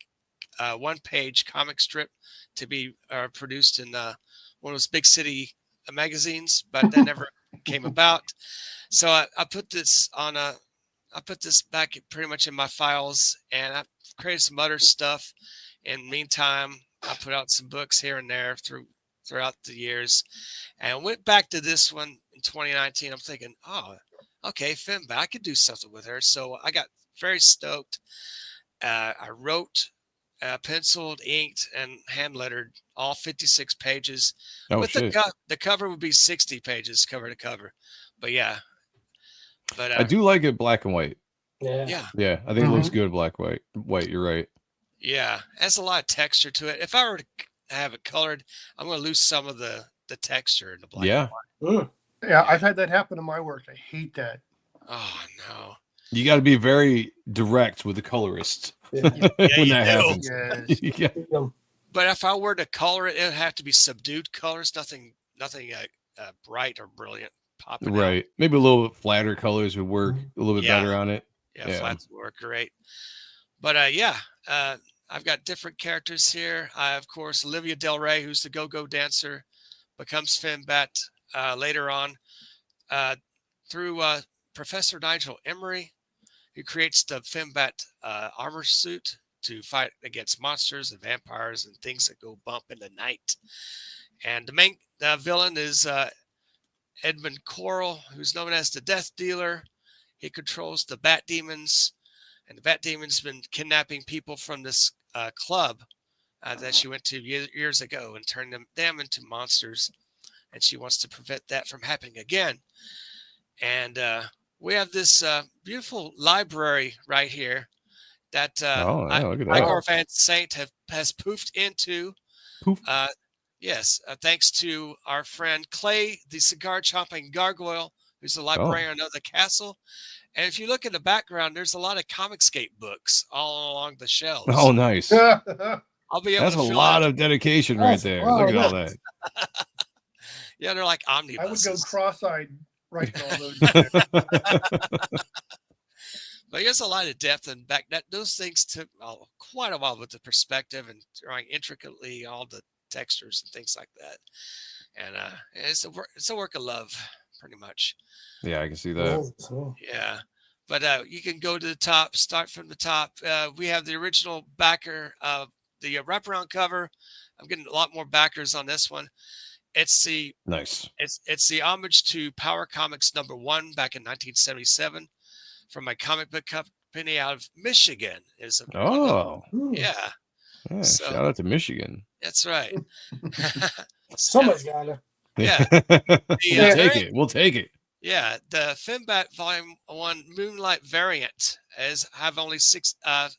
one-page comic strip to be produced in one of those big city magazines, but that never came about. So I put this back pretty much in my files, and I created some other stuff. In the meantime, I put out some books here and there throughout the years, and went back to this one in 2019. I'm thinking, oh, okay, FemBat, I could do something with her. So I got very stoked. I wrote, penciled, inked, and hand lettered all 56 pages. Oh, with shit. The cover would be 60 pages cover to cover. But yeah. But I do like it black and white. Yeah. Yeah, I think it looks good black white. You're right. Yeah, it has a lot of texture to it. If I were to have it colored, I'm going to lose some of the texture in the black and white. Yeah, I've had that happen in my work. I hate that. Oh, no. You got to be very direct with the colorist when that happens. Yes. But if I were to color it, it would have to be subdued colors, nothing bright or brilliant popping Right. out. Maybe a little bit flatter colors would work a little bit better on it. Yeah, flats would work great. But I've got different characters here. Of course, Olivia Del Rey, who's the go-go dancer, becomes FemBat later on through Professor Nigel Emery, who creates the FemBat armor suit to fight against monsters and vampires and things that go bump in the night. And the main villain is Edmund Coral, who's known as the Death Dealer. He controls the Bat Demons, and the Bat Demons been kidnapping people from this club that she went to years ago and turned them into monsters. And she wants to prevent that from happening again. And we have this beautiful library right here that Igor Van Saint has poofed into. Poof. Yes, thanks to our friend Clay, the cigar chomping gargoyle, who's the librarian of the castle. And if you look in the background, there's a lot of Comicscape books all along the shelves. Oh, nice. I'll be able That's to a fill lot out. of dedication right there. Look at all that. Yeah, they're like omnibuses. I would go cross-eyed writing all those in there. But there's a lot of depth and back that those things took quite a while with the perspective and drawing intricately all the textures and things like that. And it's a work of love, pretty much. Yeah, I can see that. Yeah. But you can go to the top, start from the top. We have the original backer of the wraparound cover. I'm getting a lot more backers on this one. It's the Nice. It's the homage to Power Comics #1 back in 1977 from my comic book company out of Michigan. Oh, yeah. So, shout out to Michigan. That's right. Somebody's got it. Yeah. We'll take it. Yeah, the Finbat Volume 1 Moonlight variant have only 6. I'm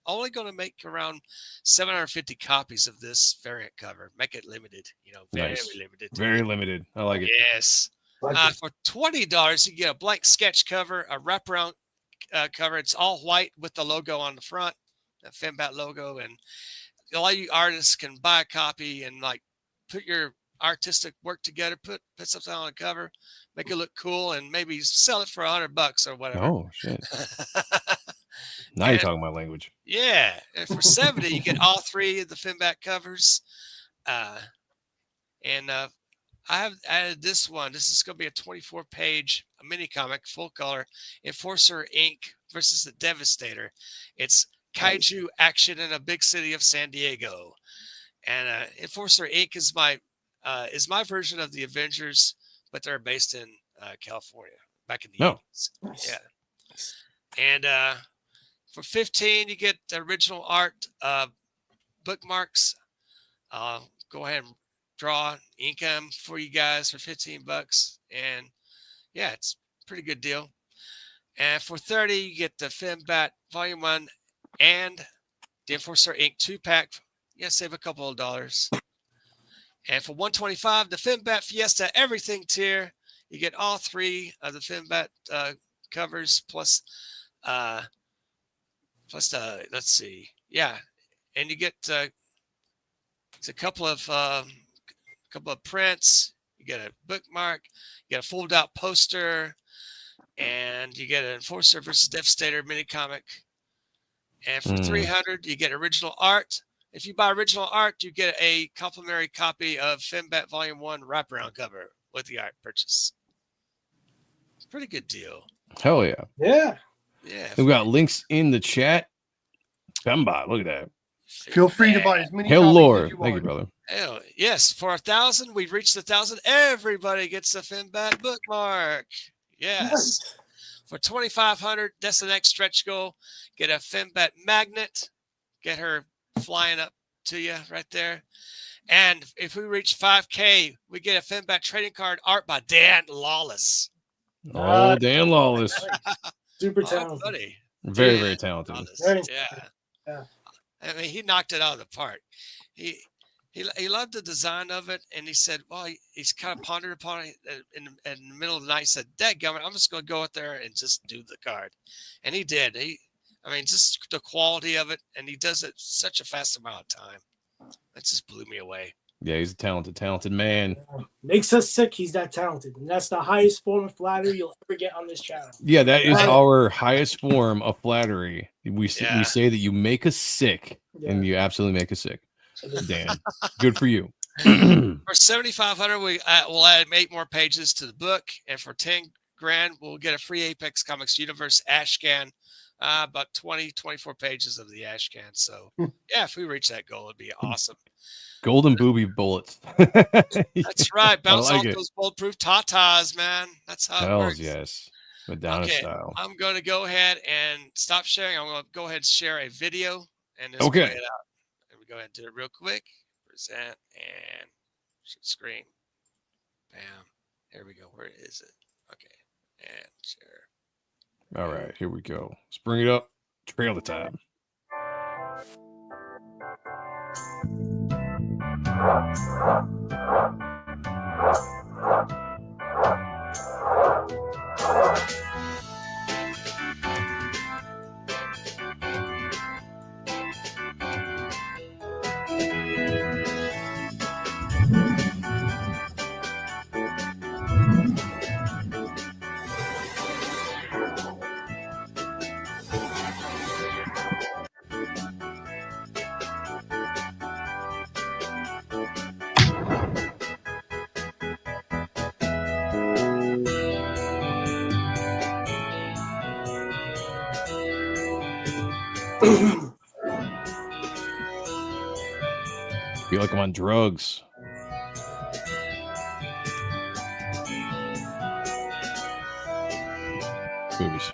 only going to make around 750 copies of this variant cover. Make it limited, very Nice. limited. Very limited. I like it. Yes. For $20, you get a blank sketch cover, a wraparound cover. It's all white with the logo on the front, the Finbat logo, and a lot of you artists can buy a copy and like put your artistic work together, put something on the cover, make it look cool, and maybe sell it for $100 or whatever. Oh shit! Now you're talking my language. Yeah, and for $70, you get all 3 of the Finbat covers. And I have added this one. This is going to be a 24-page mini comic, full color, Enforcer Inc. versus the Devastator. It's kaiju action in a big city of San Diego, and Enforcer Inc. is my version of the Avengers, but they're based in California back in the 80s. Nice. Yeah. And for $15, you get the original art bookmarks. Go ahead and draw, ink them for you guys for $15. And yeah, it's a pretty good deal. And for $30, you get the Finbat Volume 1 and the Enforcer Inc. 2-pack. Yeah, save a couple of dollars. And for $125, the Finbat Fiesta Everything tier, you get all 3 of the Finbat covers plus let's see, yeah, and you get it's a couple of prints. You get a bookmark, you get a fold out poster, and you get an Enforcer versus Devastator mini comic. And for $300, you get original art. If you buy original art, you get a complimentary copy of Finbat Volume 1 wraparound cover with the art purchase. Pretty good deal. Hell yeah. Yeah. Yeah. We've got links in the chat. Femba, look at that. Feel free to buy as many Hell copies Lord. as you Thank you, want. brother. Hell, yes, for 1,000, we've reached 1,000. Everybody gets a Finbat bookmark. Yes. For 2,500, that's the next stretch goal. Get a Finbat magnet. Get her flying up to you right there. And if we reach 5K, we get a Finbat trading card art by Dan Lawless. Oh, Dan Lawless. Super Oh, talented. buddy. Very, Dan very talented. Lawless. Very- Yeah. I mean, he knocked it out of the park. He loved the design of it, and he said, well, he's kind of pondered upon it in the middle of the night. He said, dadgummit, I'm just going to go out there and just do the card. And he did. Just the quality of it, and he does it such a fast amount of time. That just blew me away. Yeah, he's a talented man. Makes us sick. He's that talented, and that's the highest form of flattery you'll ever get on this channel. Yeah, that is Right. our highest form of flattery. We Yeah. say that you make us sick, Yeah. and you absolutely make us sick. Dan, good for you. For 7,500, we'll add 8 more pages to the book, and for 10 grand, we'll get a free Apex Comics Universe Ashcan, about 24 pages of the Ashcan. So yeah, if we reach that goal, it'd be awesome. Golden booby bullets. That's right. Bounce like off it. those bulletproof tatas, man. That's how it Hells works. yes. Madonna Okay, style. I'm going to go ahead and stop sharing. I'm going to go ahead and share a video and just Okay. play it out. Let me go ahead and do it real quick. Present and screen. Bam. Here we go. Where is it? Okay. And share. All right, here we go. Let's bring it up. Trailer time. Feel like I'm on drugs. Movies.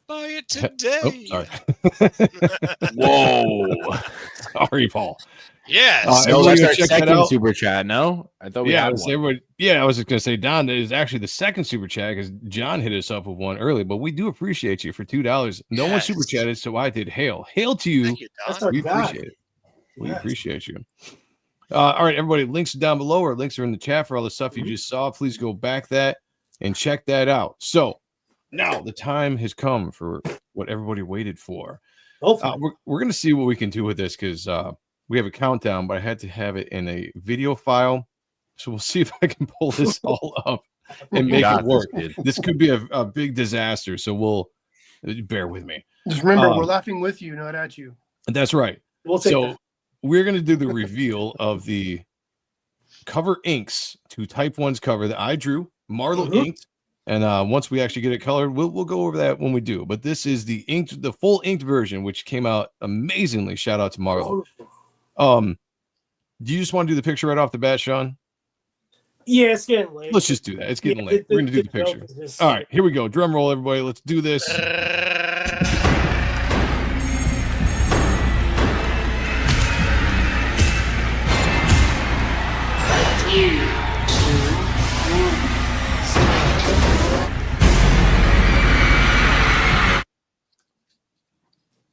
Buy it today. Oh, sorry. Whoa. Sorry, Paul. Yes. No, everybody that's go our check that second out. super chat. No, I thought we Yeah, had I was, one. everybody, yeah, I was just gonna say, Don, that is actually the second super chat because John hit us up with one early, but we do appreciate you for $2. No one super Yes. chatted, so I did. Hail to you. Thank you, That's Don. our We God. appreciate it. We Yes. appreciate you. All right, everybody, links down below, or links are in the chat for all the stuff you just saw. Please go back that and check that out. So now the time has come for what everybody waited for. We're going to see what we can do with this because we have a countdown, but I had to have it in a video file. So we'll see if I can pull this all up and make it work. This could be a big disaster. So we'll bear with me. Just remember, we're laughing with you, not at you. That's right. We'll take So that. we're going to do the reveal of the cover inks to Type 1's cover that I drew, Marlowe inked. And once we actually get it colored, we'll go over that when we do. But this is the inked, the full inked version, which came out amazingly. Shout out to Marlowe. Do you just want to do the picture right off the bat, Sean? Yeah, it's getting late. Let's just do that. It's getting late. We're going to do the picture. All right, here we go. Drum roll, everybody. Let's do this.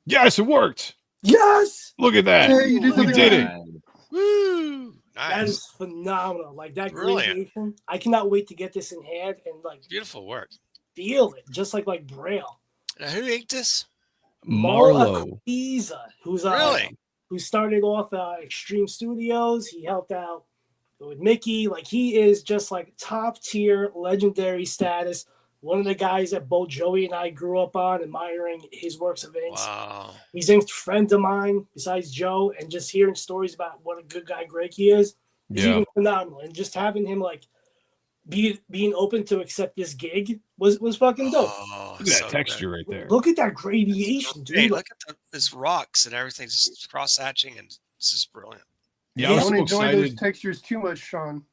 Yes, it worked. Yes. Look at that. Hey, you did We something did right. it. Woo! That Nice. is phenomenal. Like that Brilliant. gradation. I cannot wait to get this in hand and like Beautiful work. feel it, just like Braille. Now, who inked this? Marlowe. Akiza, who's Really? who started off Extreme Studios. He helped out with Mickey. Like he is just like top tier, legendary status. One of the guys that both Joey and I grew up on, admiring his works of inks. Wow. He's a friend of mine besides Joe, and just hearing stories about what a good guy Greg he is even phenomenal. And just having him like being open to accept this gig was fucking dope. Oh, Look at that so texture good. right there. Look at that gradation, dude. Hey, look at this rocks and everything just cross hatching, and it's just brilliant. Yeah, I was Don't so enjoy those excited. textures too much, Sean.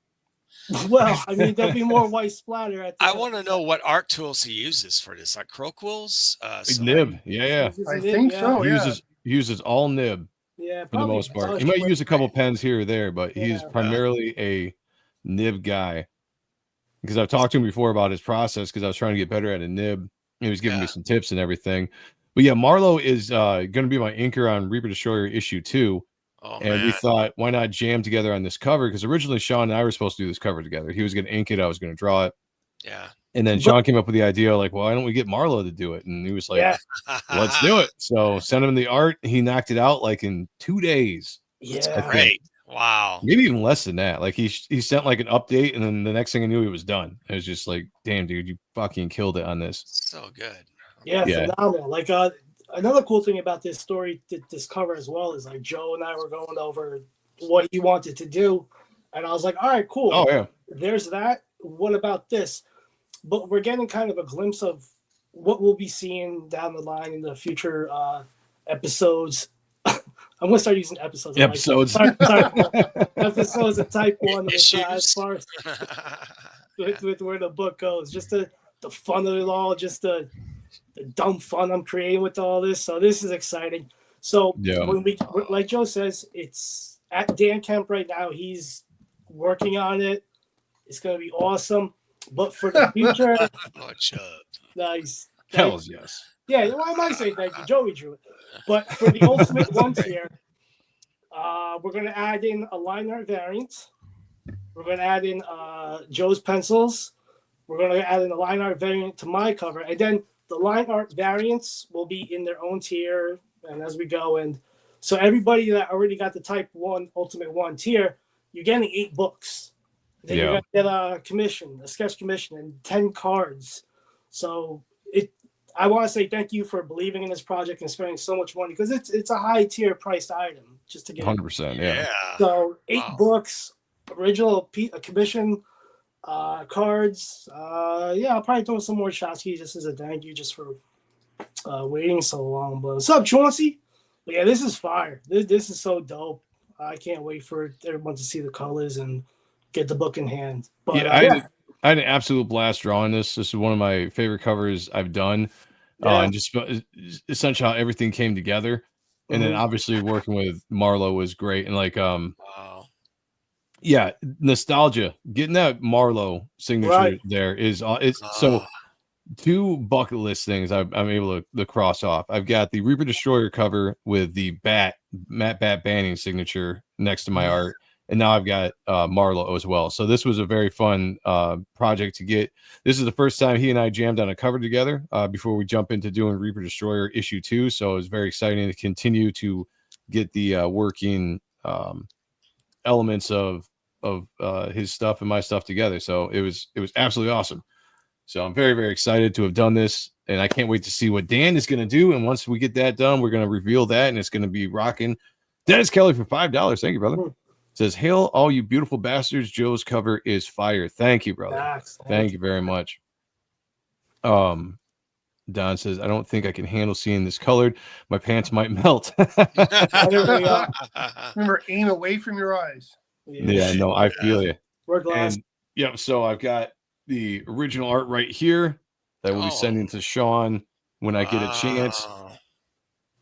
Well, I mean, there'll be more white splatter at the I want to know what art tools he uses for this, like crow quills. Nib. Yeah. I think so. He Yeah. uses all nib Yeah, for the most part. He might use a couple pens here or there, but he's primarily a nib guy. Because I've talked to him before about his process because I was trying to get better at a nib. He was giving me some tips and everything. But yeah, Marlowe is going to be my inker on Reaper Destroyer issue 2. Oh, and we thought, why not jam together on this cover? Because originally Sean and I were supposed to do this cover together. He was going to ink it. I was going to draw it. Yeah. And then Sean came up with the idea, like, why don't we get Marlowe to do it? And he was like, let's do it. So sent him the art. He knocked it out like in 2 days. Yeah. Great. Wow. Maybe even less than that. Like he sent like an update, and then the next thing I knew, he was done. It was just like, damn, dude, you fucking killed it on this. So good. Yeah, phenomenal. Like another cool thing about this story, this cover as well, is like Joe and I were going over what he wanted to do, and I was like, all right, cool. Oh yeah. There's that. What about this? But we're getting kind of a glimpse of what we'll be seeing down the line in the future episodes. I'm going to start using episodes. Episodes. Sorry. Episodes of Type 1 as far as with where the book goes. Just the fun of it all, just the dumb fun I'm creating with all this. So this is exciting. So when we, like Joe says, it's at Dan Kemp right now. He's working on it. It's going to be awesome. But for the future, nice. Hells yes. Yeah, well, I might say thank you. Joey drew it. But for the ultimate ones here, we're going to add in a line art variant. We're going to add in Joe's pencils. We're going to add in a line art variant to my cover. And then the line art variants will be in their own tier and as we go. And so everybody that already got the Type 1 Ultimate 1 tier, you're getting 8 books. Then you're going to get a commission, a sketch commission, and 10 cards. So I want to say thank you for believing in this project and spending so much money because it's a high tier priced item just to get 100%. Yeah. So 8 books, original commission, cards. Yeah, I'll probably throw some more Shotsky just as a thank you just for waiting so long. But what's up, Chauncey? But yeah, this is fire. This is so dope. I can't wait for everyone to see the colors and get the book in hand. But Yeah, I had an absolute blast drawing this. This is one of my favorite covers I've done. And just essentially how everything came together. And then obviously working with Marlo was great. And like, yeah, nostalgia, getting that Marlo signature there is, so 2 bucket list things I'm able to cross off. I've got the Reaper Destroyer cover with the Matt Bat Banning signature next to my art. And now I've got Marlo as well. So this was a very fun project to get. This is the first time he and I jammed on a cover together before we jump into doing Reaper Destroyer issue 2. So it was very exciting to continue to get the working elements of his stuff and my stuff together. So it was absolutely awesome. So I'm very, very excited to have done this. And I can't wait to see what Dan is going to do. And once we get that done, we're going to reveal that. And it's going to be rocking. Dennis Kelly for $5. Thank you, brother. Says, hail all you beautiful bastards. Joe's cover is fire. Thank you, brother. Thank you very much. Don says, I don't think I can handle seeing this colored. My pants might melt. Remember, aim away from your eyes. Yeah, no, I feel you. We're glass. Yeah, so I've got the original art right here that we'll be sending to Sean when I get a chance.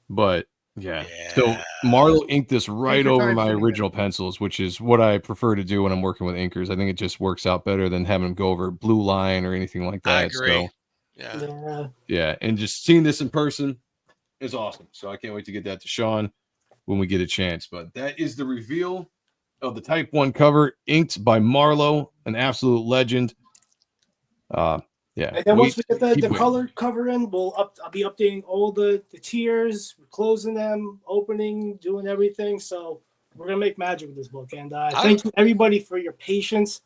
But yeah. So Marlo inked this right over my original pencils, which is what I prefer to do when I'm working with inkers. I think it just works out better than having them go over blue line or anything like that. I agree. So, yeah, and just seeing this in person is awesome. So I can't wait to get that to Sean when we get a chance. But that is the reveal of the Type 1 cover, inked by Marlo, an absolute legend. Yeah. And then once we get the color cover in, I'll be updating all the tiers, closing them, opening, doing everything. So we're gonna make magic with this book. And thank you everybody for your patience.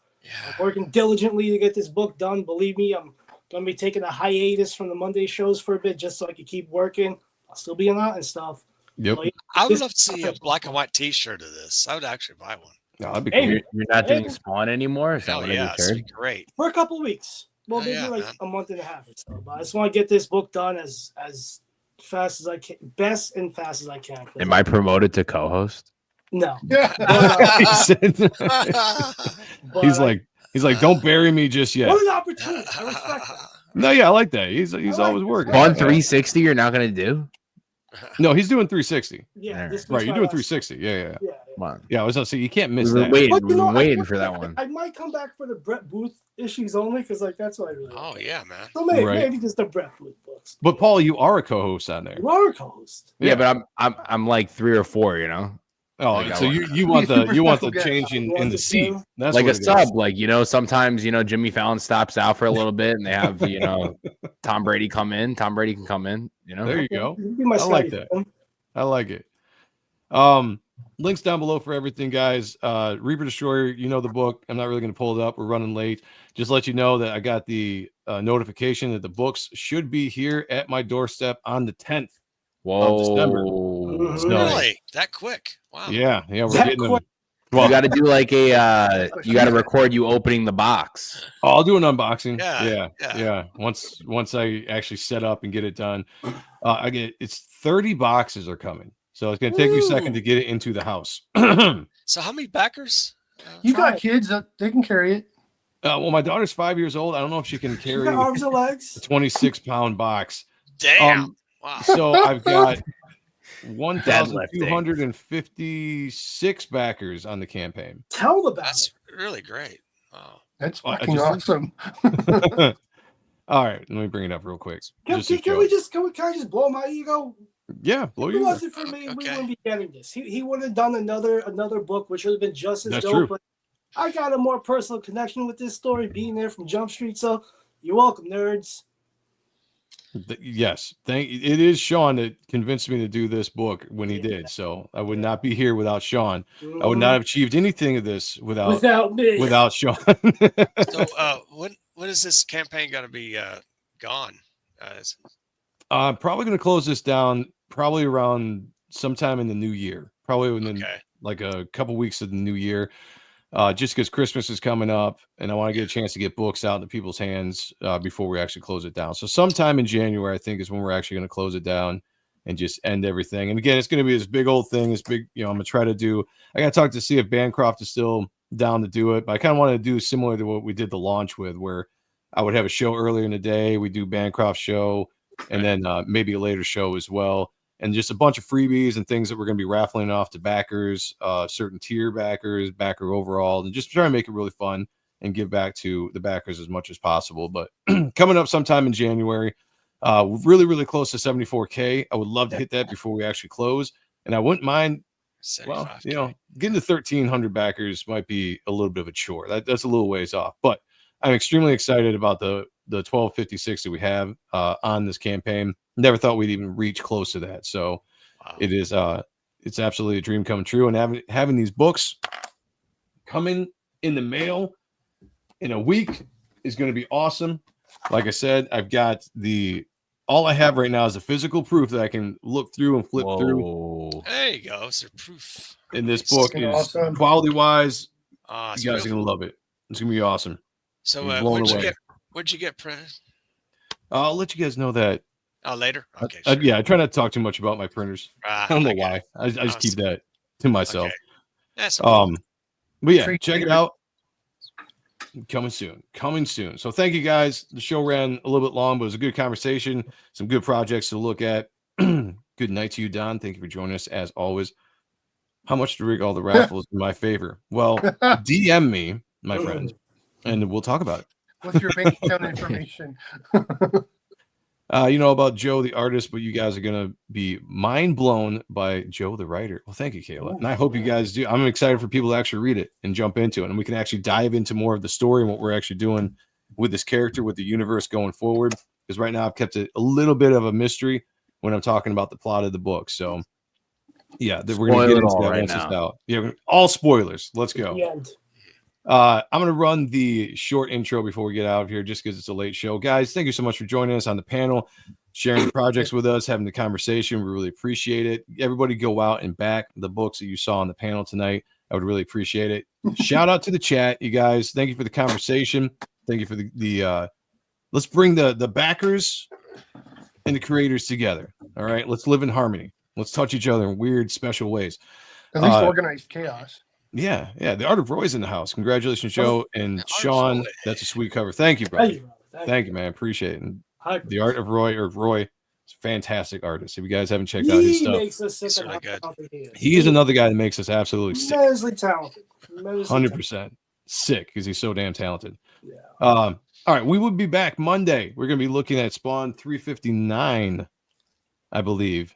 I'm working diligently to get this book done. Believe me, I'm gonna be taking a hiatus from the Monday shows for a bit just so I can keep working. I'll still be out and stuff. Yep. So, I would love to see a black and white T-shirt of this. I would actually buy one. No, that'd be cool. You're not doing Spawn anymore? Is that what yeah, that'd be great. For a couple of weeks. Well, maybe a month and a half or so. But I just want to get this book done as fast as I can, best and fast as I can. Am I promoted to co-host? No. He's like, don't bury me just yet. What an opportunity! I respect that. No, yeah, I like that. He's always working. On 360, you're not gonna do? No, he's doing 360. Yeah, right. You're doing 360. Yeah. Come on. Yeah, I was gonna say you can't miss We that. were waiting for that one. I might come back for the Brett Booth issues only because that's what I really. Oh yeah, man. So maybe just the Brett Booth books. But Paul, you are a co-host on there. You are a co-host. Yeah, but I'm like 3 or 4. You know. Oh, like so you want the change in the seat? That's like what a sub. Like sometimes Jimmy Fallon stops out for a little bit, and they have Tom Brady come in. Tom Brady can come in. There you go. I like that. I like it. Links down below for everything, guys. Reaper Destroyer, the book. I'm not really going to pull it up. We're running late. Just let you know that I got the notification that the books should be here at my doorstep on the 10th of December. So, really? That quick? Wow. Yeah. We're getting them. Well, you got to do like you got to record you opening the box. Oh, I'll do an unboxing. Yeah. Once I actually set up and get it done, it's 30 boxes are coming. So it's going to take you a second to get it into the house. So how many backers? You got kids, they can carry it. Well, my daughter's 5 years old. I don't know if she can carry arms and legs. A 26-pound box. Damn. Wow. So I've got 1,256 backers on the campaign. Tell the That's really great. Wow. That's fucking awesome. All right, let me bring it up real quick. Can I just blow my ego? Yeah, blow your ego. If it wasn't for me, we wouldn't be getting this. He would have done another book, which would have been just as dope. True. But I got a more personal connection with this story, being there from Jump Street. So you're welcome, nerds. Yes, it is Sean that convinced me to do this book when he did. So I would not be here without Sean. I would not have achieved anything of this without me. Without Sean. So when is this campaign going to be gone? I'm probably going to close this down probably around sometime in the new year, probably within like a couple weeks of the new year, just because Christmas is coming up and I want to get a chance to get books out into people's hands before we actually close it down. So sometime in January, I think, is when we're actually going to close it down and just end everything. And again, it's going to be this big old thing. This big, I'm going to try to do, I got to talk to see if Bancroft is still down to do it, but I kind of want to do similar to what we did the launch with, where I would have a show earlier in the day. We do Bancroft show and then maybe a later show as well. And just a bunch of freebies and things that we're going to be raffling off to backers, certain tier backers, backer overall, and just try to make it really fun and give back to the backers as much as possible. But coming up sometime in January, we're really, really close to 74K. I would love to hit that before we actually close. And I wouldn't mind, well, getting to 1,300 backers might be a little bit of a chore. That's a little ways off. But I'm extremely excited about the 1256 that we have on this campaign. Never thought we'd even reach close to that. So it is it's absolutely a dream come true. And having these books coming in the mail in a week is going to be awesome. Like I said, I've got all I have right now is a physical proof that I can look through and flip through. There you go. It's a proof. And this book is awesome. quality wise. You guys beautiful. are going to love it. It's going to be awesome. So what'd you get printed? I'll let you guys know that. Oh, later? Okay. Yeah, I try not to talk too much about my printers. I don't know why. I just keep that to myself. Okay. That's but yeah, check it out. Coming soon. So thank you guys. The show ran a little bit long, but it was a good conversation. Some good projects to look at. Good night to you, Don. Thank you for joining us as always. How much to rig all the raffles in my favor? Well, DM me, my friend, and we'll talk about it. What's your bank account information? You know about Joe the artist, but you guys are going to be mind blown by Joe the writer. Well, thank you, Kayla. And I hope you guys do. I'm excited for people to actually read it and jump into it. And we can actually dive into more of the story and what we're actually doing with this character, with the universe going forward. Because right now I've kept it a little bit of a mystery when I'm talking about the plot of the book. So, yeah, we're going to get into that right once it's out. Yeah, all spoilers. Let's go. I'm going to run the short intro before we get out of here, just because it's a late show. Guys, thank you so much for joining us on the panel, sharing the projects with us, having the conversation. We really appreciate it. Everybody go out and back the books that you saw on the panel tonight. I would really appreciate it. Shout out to the chat, you guys. Thank you for the conversation. Thank you for the let's bring the backers and the creators together. All right, let's live in harmony. Let's touch each other in weird, special ways. At least organized chaos. Yeah. The Art of Roy's in the house. Congratulations, Joe and Sean. That's a sweet cover. Thank you, brother. Thank you, man. Appreciate it. And the Art of Roy, is a fantastic artist. If you guys haven't checked out his stuff, makes us sick really good. He is another guy that makes us absolutely sick. Immensely talented. 100% sick because he's so damn talented. Yeah. All right, we will be back Monday. We're going to be looking at Spawn 359, I believe.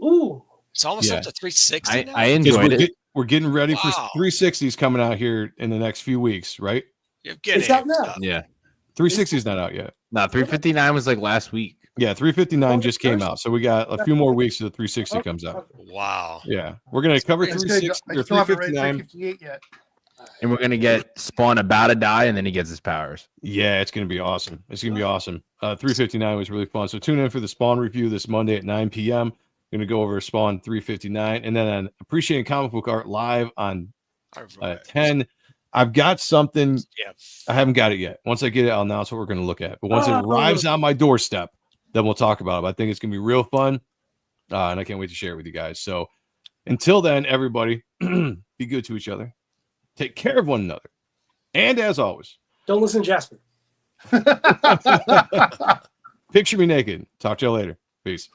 Ooh. It's almost up to 360 now? I enjoyed it. We're getting ready for 360s coming out here in the next few weeks, right? It's out now. Yeah. 360 is not out yet. No, 359 was like last week. Yeah, 359 just came out. So we got a few more weeks till the 360 comes out. Wow. Yeah. We're going to cover 360 or 359. Yet. And we're going to get Spawn about to die, and then he gets his powers. Yeah, it's going to be awesome. 359 was really fun. So tune in for the Spawn review this Monday at 9 p.m. Going to go over Spawn 359, and then on Appreciating Comic Book Art live on 10. I've got something. I haven't got it yet. Once I get it, I'll announce what we're going to look at. But once it arrives on my doorstep, then we'll talk about it. But I think it's going to be real fun, and I can't wait to share it with you guys. So until then, everybody, be good to each other. Take care of one another. And as always, don't listen to Jasper. Picture me naked. Talk to you later. Peace.